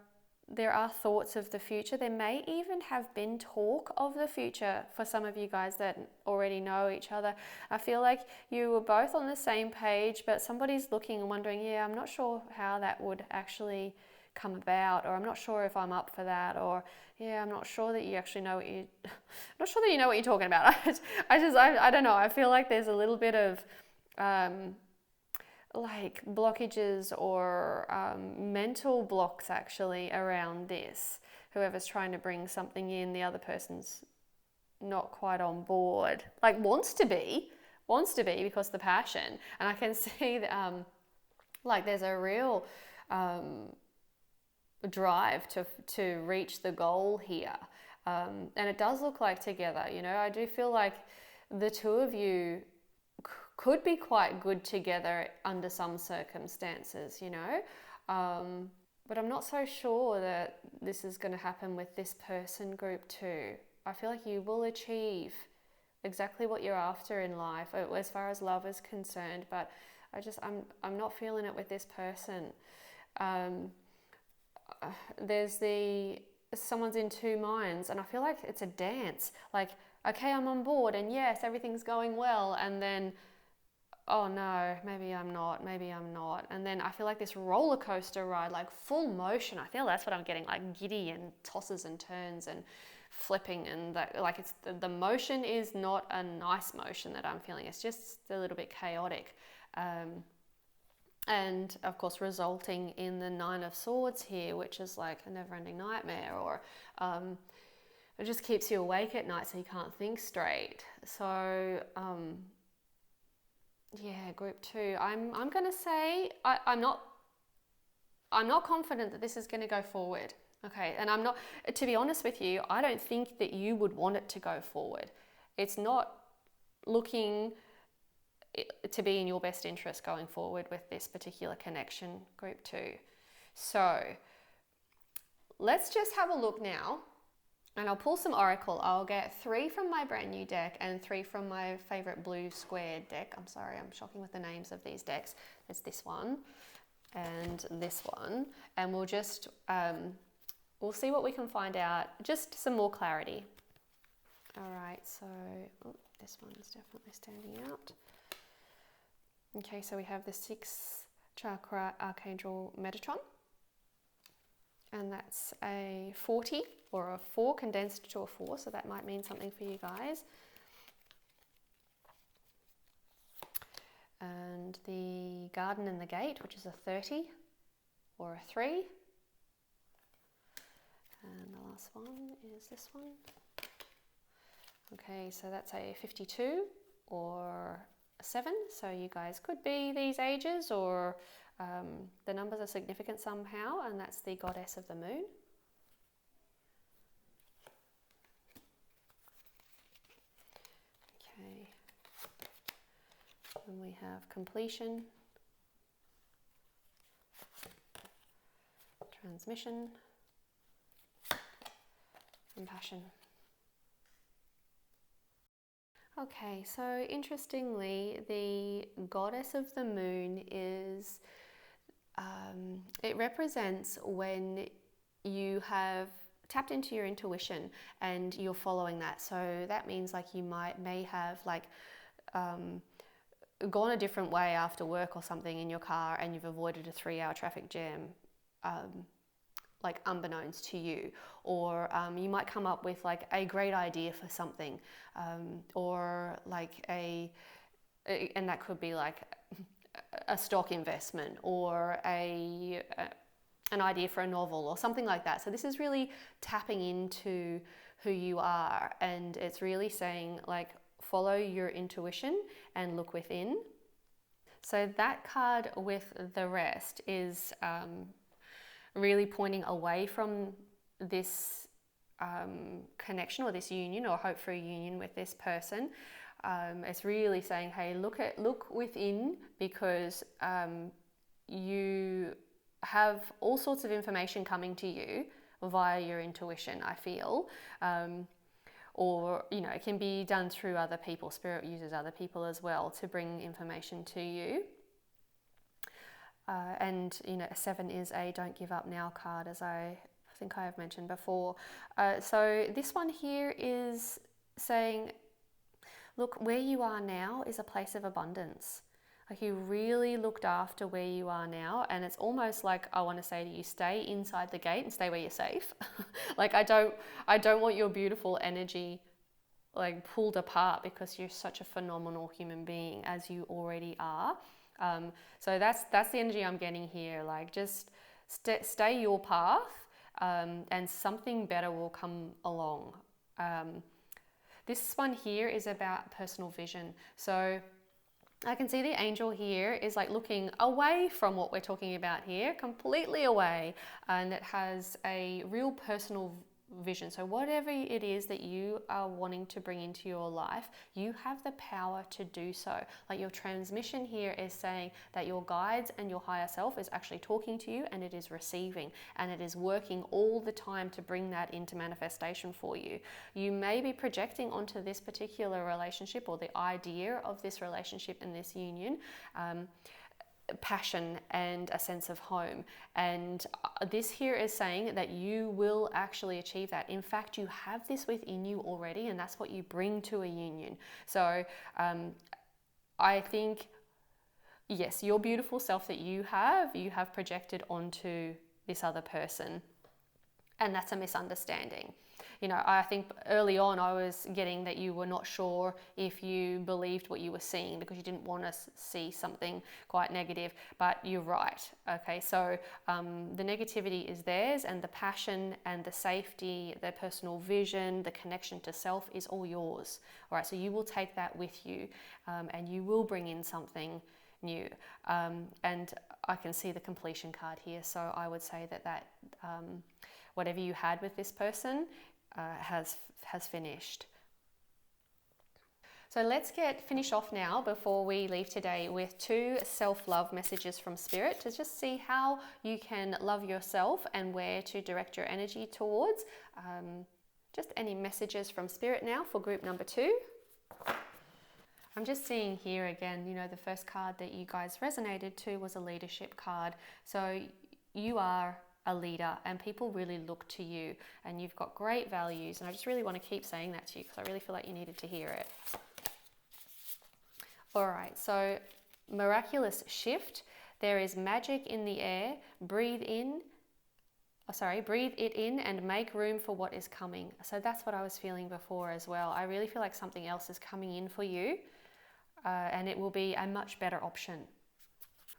thoughts of the future. There may even have been talk of the future for some of you guys that already know each other. I feel like you were both on the same page, but somebody's looking and wondering, yeah, I'm not sure how that would actually come about, or I'm not sure if I'm up for that, or yeah, I'm not sure that you actually know what not sure that you know what you're talking about. I don't know. I feel like there's a little bit of like blockages or mental blocks actually around this. Whoever's trying to bring something in, the other person's not quite on board. Like wants to be because of the passion. And I can see that like there's a real drive to reach the goal here. And it does look like together, you know, I do feel like the two of you could be quite good together under some circumstances, you know, but I'm not so sure that this is going to happen with this person group too. I feel like you will achieve exactly what you're after in life as far as love is concerned, but I'm not feeling it with this person. There's someone's in 2 minds, and I feel like it's a dance. Like, okay, I'm on board, and yes, everything's going well, and then oh no, maybe I'm not. And then I feel like this roller coaster ride, like full motion. I feel that's what I'm getting, like giddy and tosses and turns and flipping, and that, like it's the motion is not a nice motion that I'm feeling. It's just a little bit chaotic. And of course resulting in the Nine of Swords here, which is like a never-ending nightmare, or it just keeps you awake at night so you can't think straight. So yeah, group 2. I'm gonna say I'm not confident that this is gonna go forward. Okay, and I'm not, to be honest with you, I don't think that you would want it to go forward. It's not looking to be in your best interest going forward with this particular connection, group 2. So let's just have a look now, and I'll pull some oracle. I'll get 3 from my brand new deck and 3 from my favorite blue square deck. I'm sorry, I'm shocking with the names of these decks. There's this one and this one, and we'll just we'll see what we can find out, just some more clarity. All right, so this one's definitely standing out. Okay, so we have the 6th chakra archangel Metatron, and that's a 40 or a 4 condensed to a 4, so that might mean something for you guys. And the Garden and the Gate, which is a 30 or a 3. And the last one is this one. Okay, so that's a 52 or a 7, so you guys could be these ages, or the numbers are significant somehow, and that's the Goddess of the Moon. Okay, and we have completion, transmission, and passion. Okay, so interestingly, the Goddess of the Moon is, it represents when you have tapped into your intuition and you're following that. So that means like you may have like gone a different way after work or something in your car, and you've avoided a 3-hour traffic jam, like unbeknownst to you. Or you might come up with like a great idea for something, or like and that could be like a stock investment, or an idea for a novel or something like that. So this is really tapping into who you are, and it's really saying like follow your intuition and look within. So that card with the rest is really pointing away from this connection or this union, or hope for a union with this person. It's really saying, hey, look within, because you have all sorts of information coming to you via your intuition, I feel. Or, you know, it can be done through other people. Spirit uses other people as well to bring information to you. And, you know, 7 is a don't give up now card, as I think I have mentioned before. So this one here is saying, look, where you are now is a place of abundance. Like, you really looked after where you are now, and it's almost like I want to say to you, stay inside the gate and stay where you're safe. Like, I don't want your beautiful energy like pulled apart, because you're such a phenomenal human being as you already are. So that's the energy I'm getting here. Like, just stay your path, and something better will come along. This one here is about personal vision. So I can see the angel here is like looking away from what we're talking about here, completely away, and it has a real personal vision. So whatever it is that you are wanting to bring into your life, you have the power to do so. Like, your transmission here is saying that your guides and your higher self is actually talking to you, and it is receiving, and it is working all the time to bring that into manifestation for you. You may be projecting onto this particular relationship, or the idea of this relationship and this union, passion and a sense of home, and this here is saying that you will actually achieve that. In fact, you have this within you already, and that's what you bring to a union. So I think, yes, your beautiful self that you have projected onto this other person, and that's a misunderstanding. You know, I think early on I was getting that you were not sure if you believed what you were seeing, because you didn't want to see something quite negative, but you're right. Okay, so the negativity is theirs, and the passion and the safety, the personal vision, the connection to self is all yours. All right, so you will take that with you, and you will bring in something new. And I can see the completion card here, so I would say that whatever you had with this person has finished. So let's finish off now, before we leave today, with 2 self-love messages from Spirit, to just see how you can love yourself and where to direct your energy towards. Just any messages from Spirit now for group number 2. I'm just seeing here again, you know, the first card that you guys resonated to was a leadership card. So you are a leader, and people really look to you, and you've got great values, and I just really want to keep saying that to you, because I really feel like you needed to hear it. All right, so miraculous shift. There is magic in the air. Breathe it in and make room for what is coming. So that's what I was feeling before as well. I really feel like something else is coming in for you, and it will be a much better option.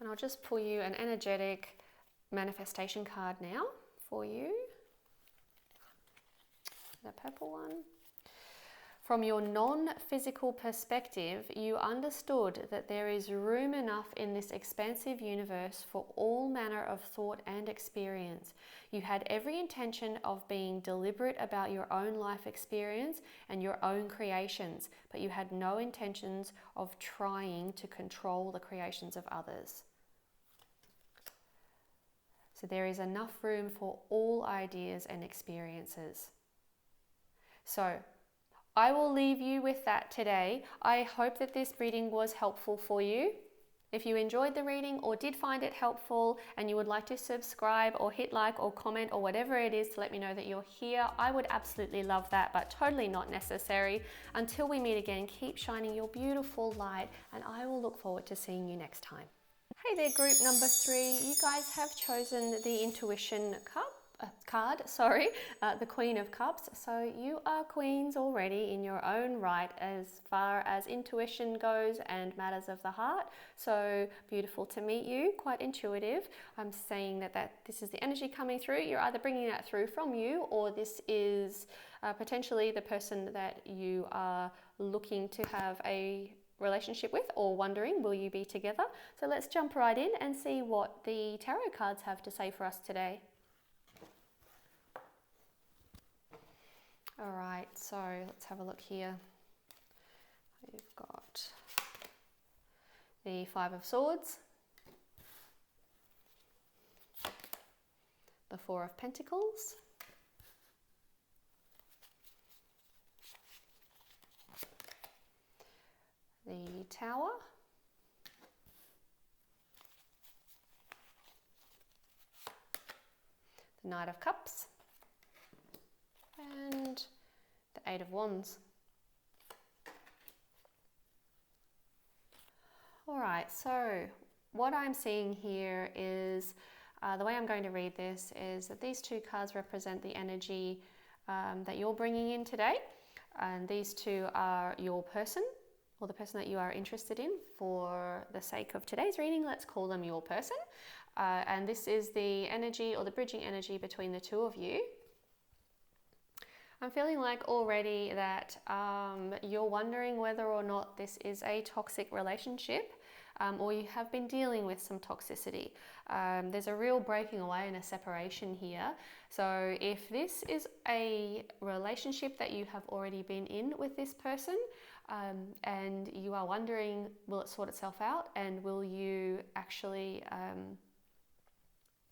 And I'll just pull you an energetic manifestation card now for you. The purple one. From your non-physical perspective, you understood that there is room enough in this expansive universe for all manner of thought and experience. You had every intention of being deliberate about your own life experience and your own creations, but you had no intentions of trying to control the creations of others. So there is enough room for all ideas and experiences. So I will leave you with that today. I hope that this reading was helpful for you. If you enjoyed the reading or did find it helpful and you would like to subscribe or hit like or comment or whatever it is to let me know that you're here, I would absolutely love that, but totally not necessary. Until we meet again, keep shining your beautiful light, and I will look forward to seeing you next time. Hey there, group number 3. You guys have chosen the Intuition card, the Queen of Cups. So you are queens already in your own right as far as intuition goes and matters of the heart. So beautiful to meet you, quite intuitive. I'm saying that this is the energy coming through. You're either bringing that through from you, or this is potentially the person that you are looking to have a relationship with, or wondering, will you be together? So let's jump right in and see what the tarot cards have to say for us today. All right, so let's have a look here. We've got the 5 of Swords, the 4 of Pentacles, the Tower, the Knight of Cups, and the 8 of Wands. All right, so what I'm seeing here is, the way I'm going to read this is that these 2 cards represent the energy that you're bringing in today. And these 2 are your person, or the person that you are interested in. For the sake of today's reading, let's call them your person. And this is the energy, or the bridging energy, between the 2 of you. I'm feeling like already that you're wondering whether or not this is a toxic relationship, or you have been dealing with some toxicity. There's a real breaking away and a separation here. So if this is a relationship that you have already been in with this person, and you are wondering, will it sort itself out, and will you actually,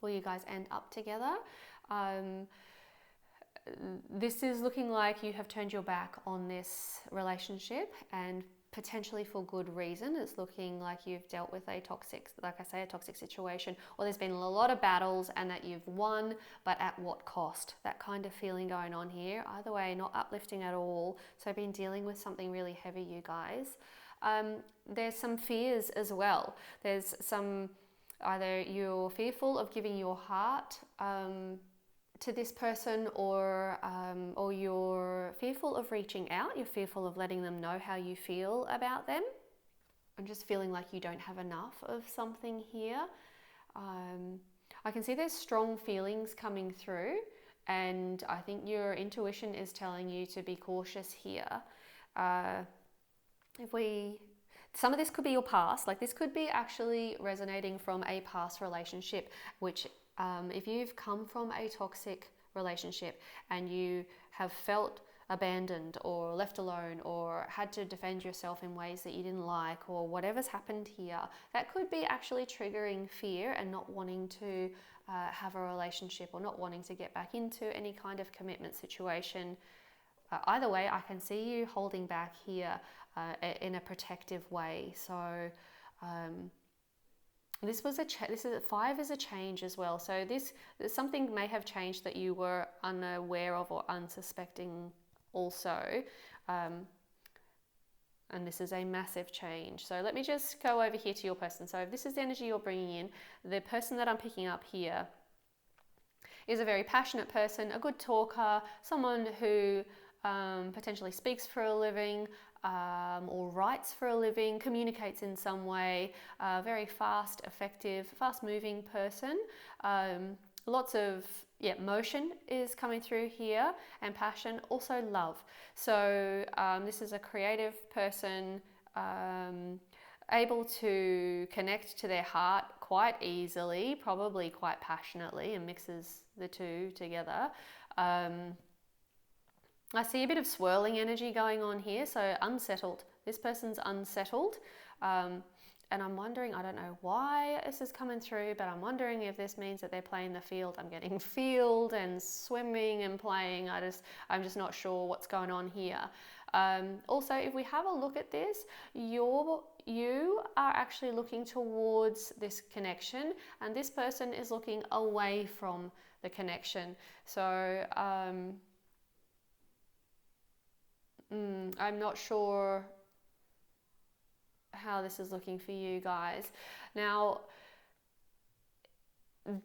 will you guys end up together? This is looking like you have turned your back on this relationship, and potentially for good reason. It's looking like you've dealt with a toxic situation, or there's been a lot of battles and that you've won, but at what cost? That kind of feeling going on here. Either way, not uplifting at all. So I've been dealing with something really heavy, you guys. There's some fears as well. There's some, either you're fearful of giving your heart to this person, or you're fearful of reaching out. You're fearful of letting them know how you feel about them. I'm just feeling like you don't have enough of something here. I can see there's strong feelings coming through, and I think your intuition is telling you to be cautious here. Some of this could be your past, like this could be actually resonating from a past relationship, which if you've come from a toxic relationship and you have felt abandoned or left alone, or had to defend yourself in ways that you didn't like, or whatever's happened here, that could be actually triggering fear and not wanting to have a relationship, or not wanting to get back into any kind of commitment situation. Either way, I can see you holding back here in a protective way. So this is 5 is a change as well. So something may have changed that you were unaware of or unsuspecting also. And this is a massive change. So let me just go over here to your person. So if this is the energy you're bringing in, the person that I'm picking up here is a very passionate person, a good talker, someone who potentially speaks for a living, or writes for a living, communicates in some way, very fast, effective, fast-moving person. Lots of motion is coming through here, and passion, also love. So this is a creative person, able to connect to their heart quite easily, probably quite passionately, and mixes the 2 together. I see a bit of swirling energy going on here, so unsettled. This person's unsettled. And I'm wondering, I don't know why this is coming through, but I'm wondering if this means that they're playing the field. I'm getting field and swimming and playing. I'm just not sure what's going on here. Also, if we have a look at this, you are actually looking towards this connection, and this person is looking away from the connection. So I'm not sure how this is looking for you guys. Now,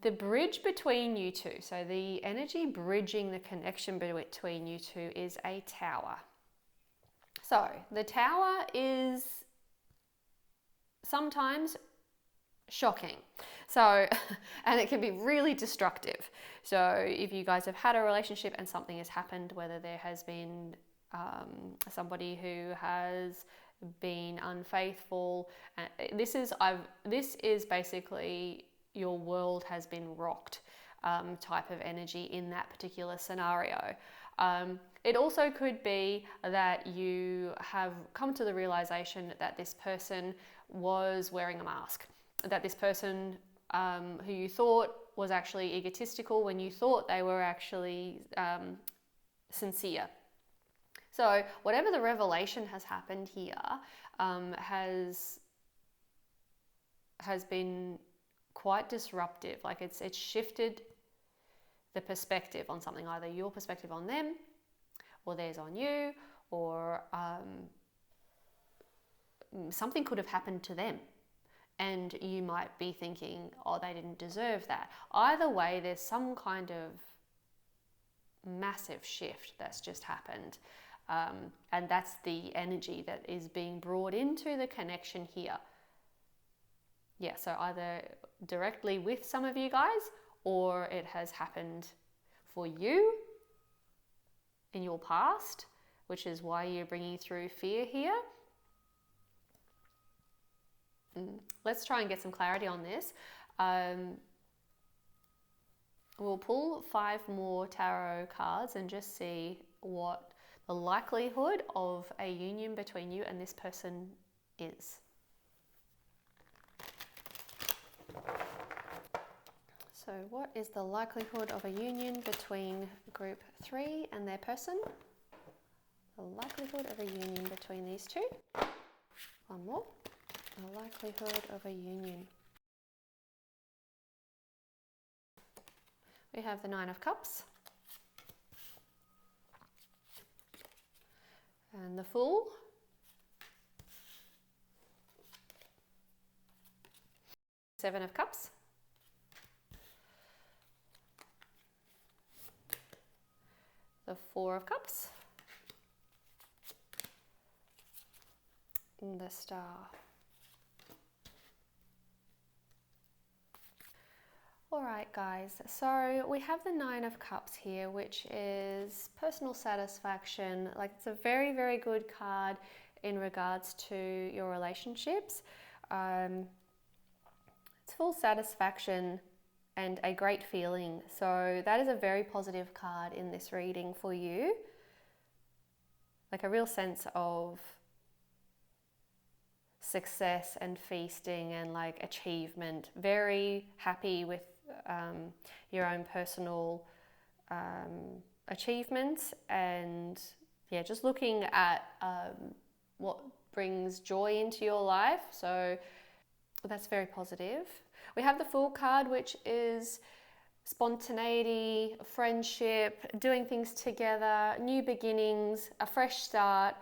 the bridge between you two, so the energy bridging the connection between you two, is a tower. So the tower is sometimes shocking. So, and it can be really destructive. So if you guys have had a relationship and something has happened, whether there has been somebody who has been unfaithful, this is basically your world has been rocked type of energy in that particular scenario. It also could be that you have come to the realization that this person was wearing a mask, that this person who you thought was actually egotistical when you thought they were actually sincere. So whatever the revelation has happened here has been quite disruptive. Like it's shifted the perspective on something, either your perspective on them or theirs on you, or something could have happened to them and you might be thinking, oh, they didn't deserve that. Either way, there's some kind of massive shift that's just happened. And that's the energy that is being brought into the connection here. Yeah, so either directly with some of you guys, or it has happened for you in your past, which is why you're bringing through fear here. Let's try and get some clarity on this. We'll pull 5 more tarot cards and just see what the likelihood of a union between you and this person is. So what is the likelihood of a union between group 3 and their person? The likelihood of a union between these two. One more. The likelihood of a union. We have the 9 of Cups. And the Fool. Seven of Cups. The 4 of Cups. And the Star. All right, guys, so we have the 9 of Cups here, which is personal satisfaction. Like, it's a very, very good card in regards to your relationships. It's full satisfaction and a great feeling. So that is a very positive card in this reading for you. Like a real sense of success and feasting and like achievement. Very happy with your own personal achievements, and yeah, just looking at what brings joy into your life. So that's very positive. We have the Fool card, which is spontaneity, friendship, doing things together, new beginnings, a fresh start,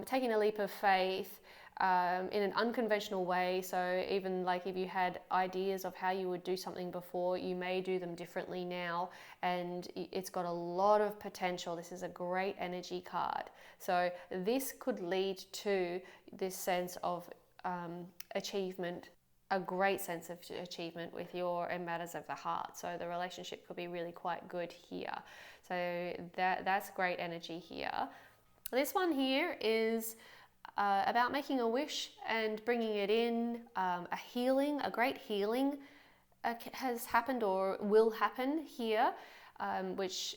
taking a leap of faith, in an unconventional way. So even like if you had ideas of how you would do something before, you may do them differently now, and it's got a lot of potential. This is a great energy card. So this could lead to this sense of achievement, a great sense of achievement with your matters of the heart. So the relationship could be really quite good here. So that's great energy here. This one here is about making a wish and bringing it in. A healing, a great healing has happened or will happen here, which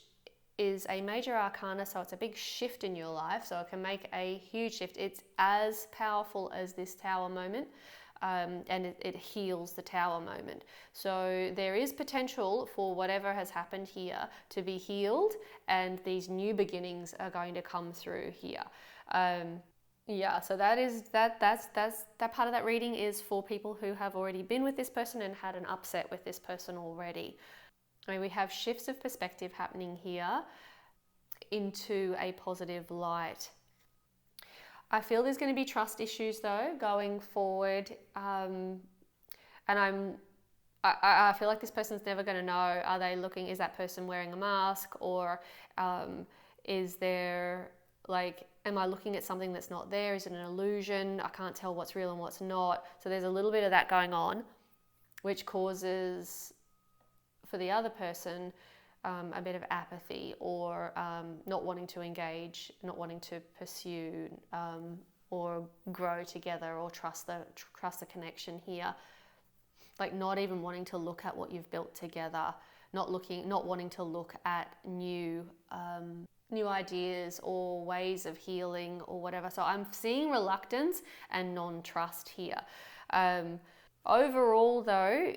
is a major arcana, so it's a big shift in your life, so it can make a huge shift. It's as powerful as this Tower moment. and it heals the Tower moment. So there is potential for whatever has happened here to be healed, and these new beginnings are going to come through here. Yeah, so that's that part of that reading is for people who have already been with this person and had an upset with this person already. I mean, we have shifts of perspective happening here into a positive light. I feel there's going to be trust issues though going forward, and I feel like this person's never going to know, are they looking, is that person wearing a mask, or is there, like, am I looking at something that's not there? Is it an illusion? I can't tell what's real and what's not. So there's a little bit of that going on, which causes for the other person a bit of apathy, or not wanting to engage, not wanting to pursue or grow together, or trust the connection here. Like not even wanting to look at what you've built together, not wanting to look at new ideas or ways of healing or whatever. So I'm seeing reluctance and non-trust here. Overall though,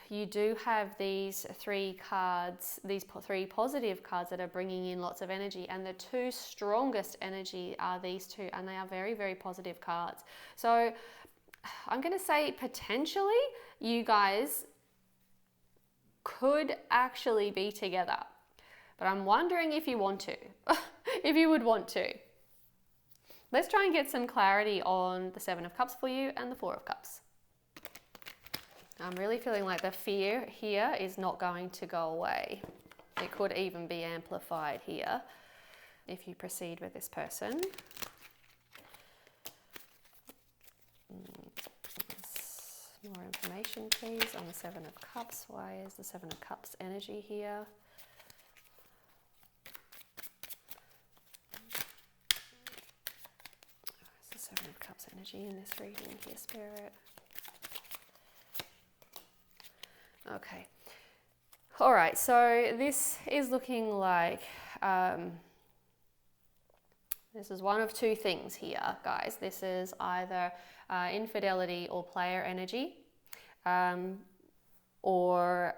you do have these three cards, these three positive cards that are bringing in lots of energy, and the two strongest energy are these two, and they are very, very positive cards. So I'm going to say potentially you guys could actually be together, but I'm wondering if you want to, if you would want to. Let's try and get some clarity on the Seven of Cups for you and the Four of Cups. I'm really feeling like the fear here is not going to go away. It could even be amplified here if you proceed with this person. More information, please, on the Seven of Cups. Why is the Seven of Cups energy here? What's the Seven of Cups energy in this reading here, Spirit? Okay. All right, so this is looking like this is one of two things here, guys. This is either infidelity or player energy, or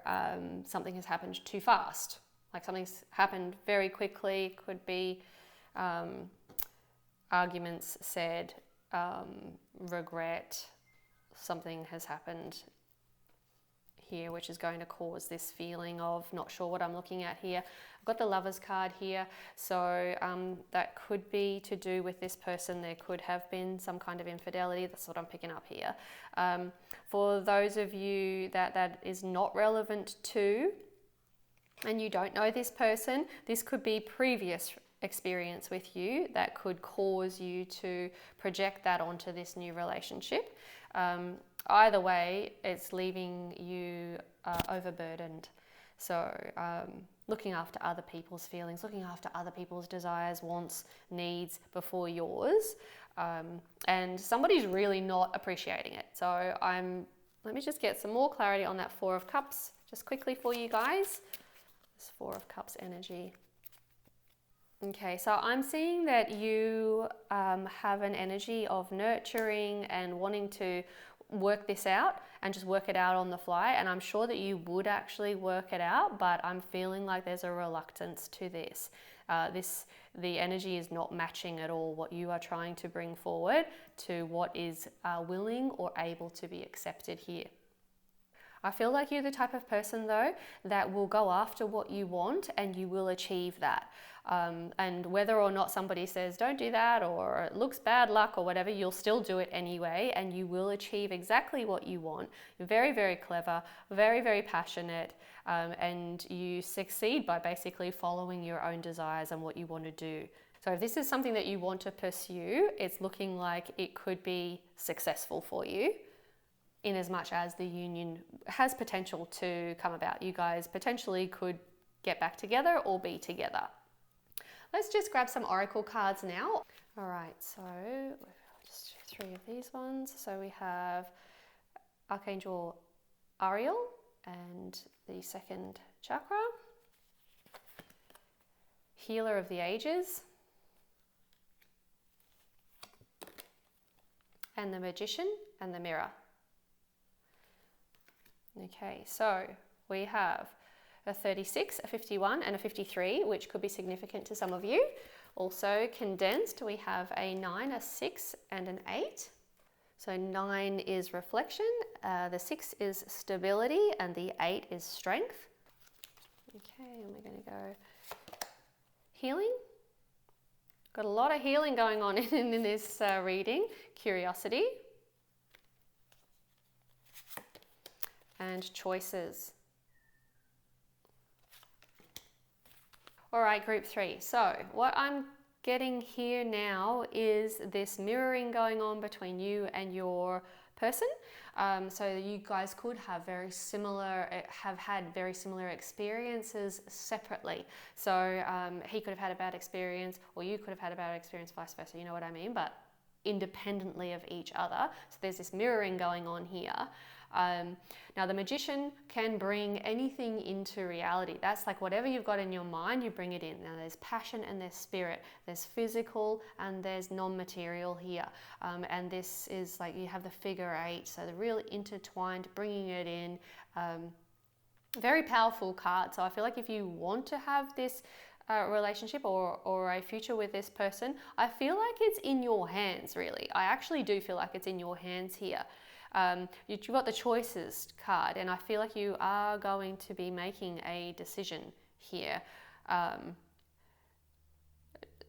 something has happened too fast. Like something's happened very quickly. Could be arguments said, regret. Something has happened here, which is going to cause this feeling of not sure what I'm looking at here. I've got the Lovers card here, so that could be to do with this person. There could have been some kind of infidelity. That's what I'm picking up here. For those of you that is not relevant to, and you don't know this person, this could be previous experience with you that could cause you to project that onto this new relationship. Either way, it's leaving you overburdened. So looking after other people's feelings, looking after other people's desires, wants, needs before yours. And somebody's really not appreciating it. So let me just get some more clarity on that Four of Cups just quickly for you guys. This Four of Cups energy. Okay, so I'm seeing that you have an energy of nurturing and wanting to work this out and just work it out on the fly, and I'm sure that you would actually work it out, but I'm feeling like there's a reluctance to this. The energy is not matching at all what you are trying to bring forward to what is willing or able to be accepted here. I feel like you're the type of person though that will go after what you want and you will achieve that. And whether or not somebody says don't do that or it looks bad luck or whatever, you'll still do it anyway and you will achieve exactly what you want. You're very, very clever, very, very passionate, and you succeed by basically following your own desires and what you want to do. So if this is something that you want to pursue, it's looking like it could be successful for you, in as much as the union has potential to come about. You guys potentially could get back together or be together. Let's just grab some oracle cards now. All right, so just three of these ones. So we have Archangel Ariel and the second chakra, Healer of the Ages, and the Magician and the Mirror. Okay, so we have a 36, a 51 and a 53, which could be significant to some of you. Also condensed, we have a 9, a 6 and an 8. So 9 is reflection, the 6 is stability and the 8 is strength. Okay, and we're going to go healing. Got a lot of healing going on in this reading. Curiosity and choices. All right, group 3. So what I'm getting here now is this mirroring going on between you and your person. So you guys could have had very similar experiences separately. So he could have had a bad experience, or you could have had a bad experience, vice versa. You know what I mean? But independently of each other. So there's this mirroring going on here. Now the magician can bring anything into reality. That's like whatever you've got in your mind, you bring it in. Now there's passion and there's spirit, there's physical and there's non-material here. And this is like you have the figure 8, so the real intertwined, bringing it in. Very powerful card. So I feel like if you want to have this relationship or a future with this person, I feel like it's in your hands, really. I actually do feel like it's in your hands here. You've got the choices card, and I feel like you are going to be making a decision here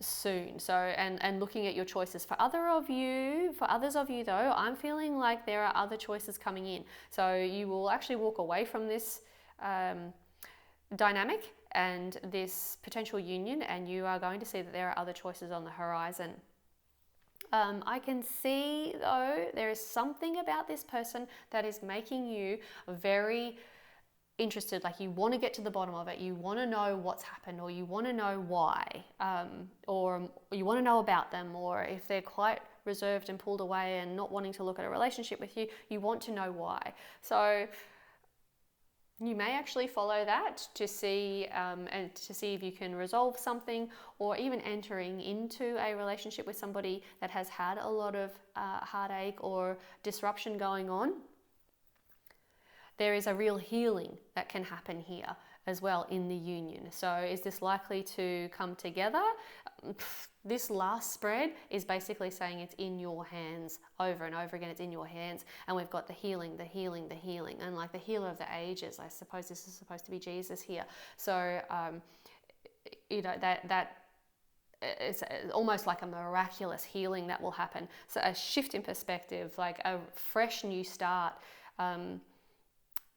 soon. So, and looking at your choices for others of you though, I'm feeling like there are other choices coming in. So you will actually walk away from this dynamic and this potential union, and you are going to see that there are other choices on the horizon. I can see though there is something about this person that is making you very interested, like you want to get to the bottom of it, you want to know what's happened, or you want to know why, or you want to know about them, or if they're quite reserved and pulled away and not wanting to look at a relationship with you, you want to know why. So you may actually follow that to see and to see if you can resolve something, or even entering into a relationship with somebody that has had a lot of heartache or disruption going on. There is a real healing that can happen here as well in the union. So is this likely to come together? This last spread is basically saying it's in your hands over and over again. It's in your hands. And we've got the healing, the healing, the healing. And like the healer of the ages, I suppose this is supposed to be Jesus here. So, that it's almost like a miraculous healing that will happen. So a shift in perspective, like a fresh new start,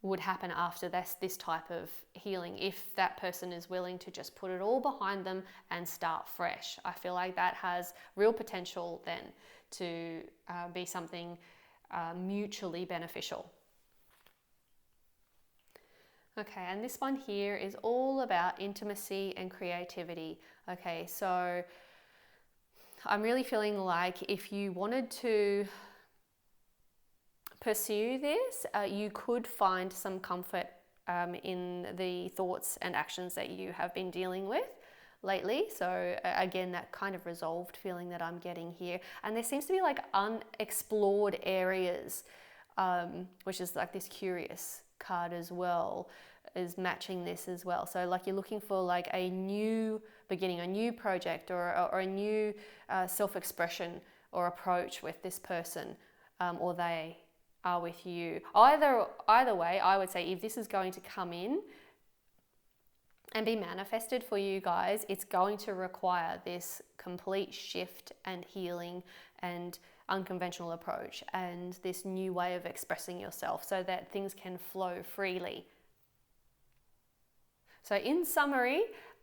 would happen after this type of healing, if that person is willing to just put it all behind them and start fresh. I feel like that has real potential then to be something mutually beneficial. Okay, and this one here is all about intimacy and creativity. Okay, so I'm really feeling like if you wanted to pursue this, you could find some comfort in the thoughts and actions that you have been dealing with lately. So again, that kind of resolved feeling that I'm getting here. And there seems to be like unexplored areas, which is like this curious card as well, is matching this as well. So like you're looking for like a new beginning, a new project, or a new self-expression or approach with this person, or they are with you. Either way, I would say if this is going to come in and be manifested for you guys, it's going to require this complete shift and healing and unconventional approach and this new way of expressing yourself so that things can flow freely. So in summary,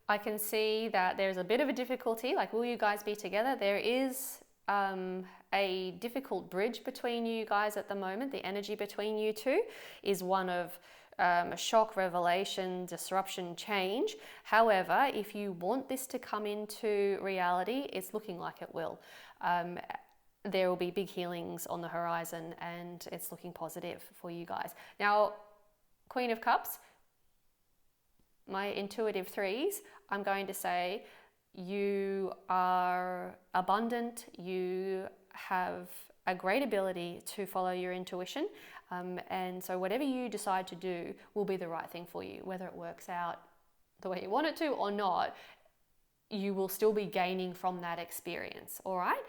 I can see that there's a bit of a difficulty, like will you guys be together? There is a difficult bridge between you guys at the moment. The energy between you two is one of shock, revelation, disruption, change. However, if you want this to come into reality, it's looking like it will. There will be big healings on the horizon and it's looking positive for you guys. Now, Queen of Cups, my intuitive 3s, I'm going to say you are abundant, you have a great ability to follow your intuition. And so whatever you decide to do will be the right thing for you, whether it works out the way you want it to or not. You will still be gaining from that experience, all right?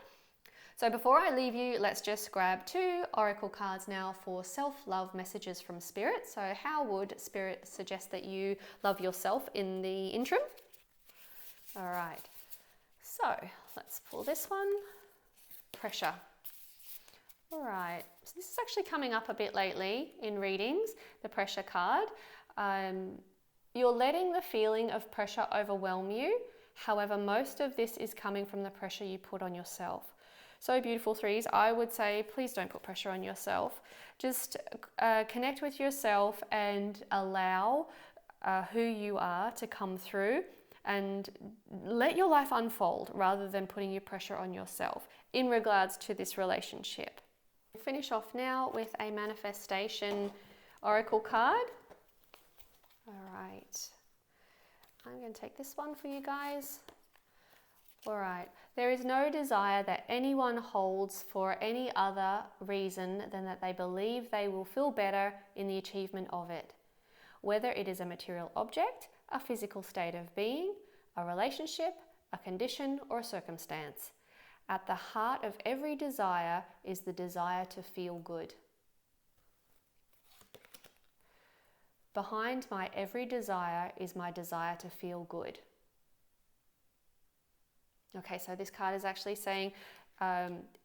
So before I leave you, let's just grab 2 oracle cards now for self-love messages from Spirit. So how would Spirit suggest that you love yourself in the interim? All right, so let's pull this one. Pressure. All right, so this is actually coming up a bit lately in readings, the pressure card. You're letting the feeling of pressure overwhelm you. However, most of this is coming from the pressure you put on yourself. So beautiful 3s, I would say, please don't put pressure on yourself. Just connect with yourself and allow who you are to come through and let your life unfold rather than putting your pressure on yourself in regards to this relationship. We'll finish off now with a manifestation oracle card. All right. I'm going to take this one for you guys. All right. There is no desire that anyone holds for any other reason than that they believe they will feel better in the achievement of it. Whether it is a material object, a physical state of being, a relationship, a condition, or a circumstance. At the heart of every desire is the desire to feel good. Behind my every desire is my desire to feel good. Okay, so this card is actually saying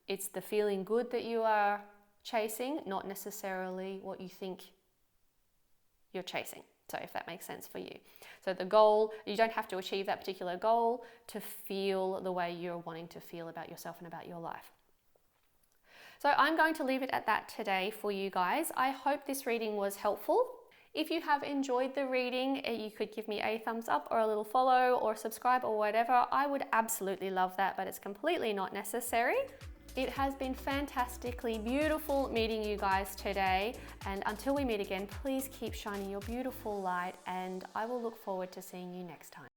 it's the feeling good that you are chasing, not necessarily what you think you're chasing. So if that makes sense for you. So the goal, you don't have to achieve that particular goal to feel the way you're wanting to feel about yourself and about your life. So I'm going to leave it at that today for you guys. I hope this reading was helpful. If you have enjoyed the reading, you could give me a thumbs up or a little follow or subscribe or whatever. I would absolutely love that, but it's completely not necessary. It has been fantastically beautiful meeting you guys today. And until we meet again, please keep shining your beautiful light, and I will look forward to seeing you next time.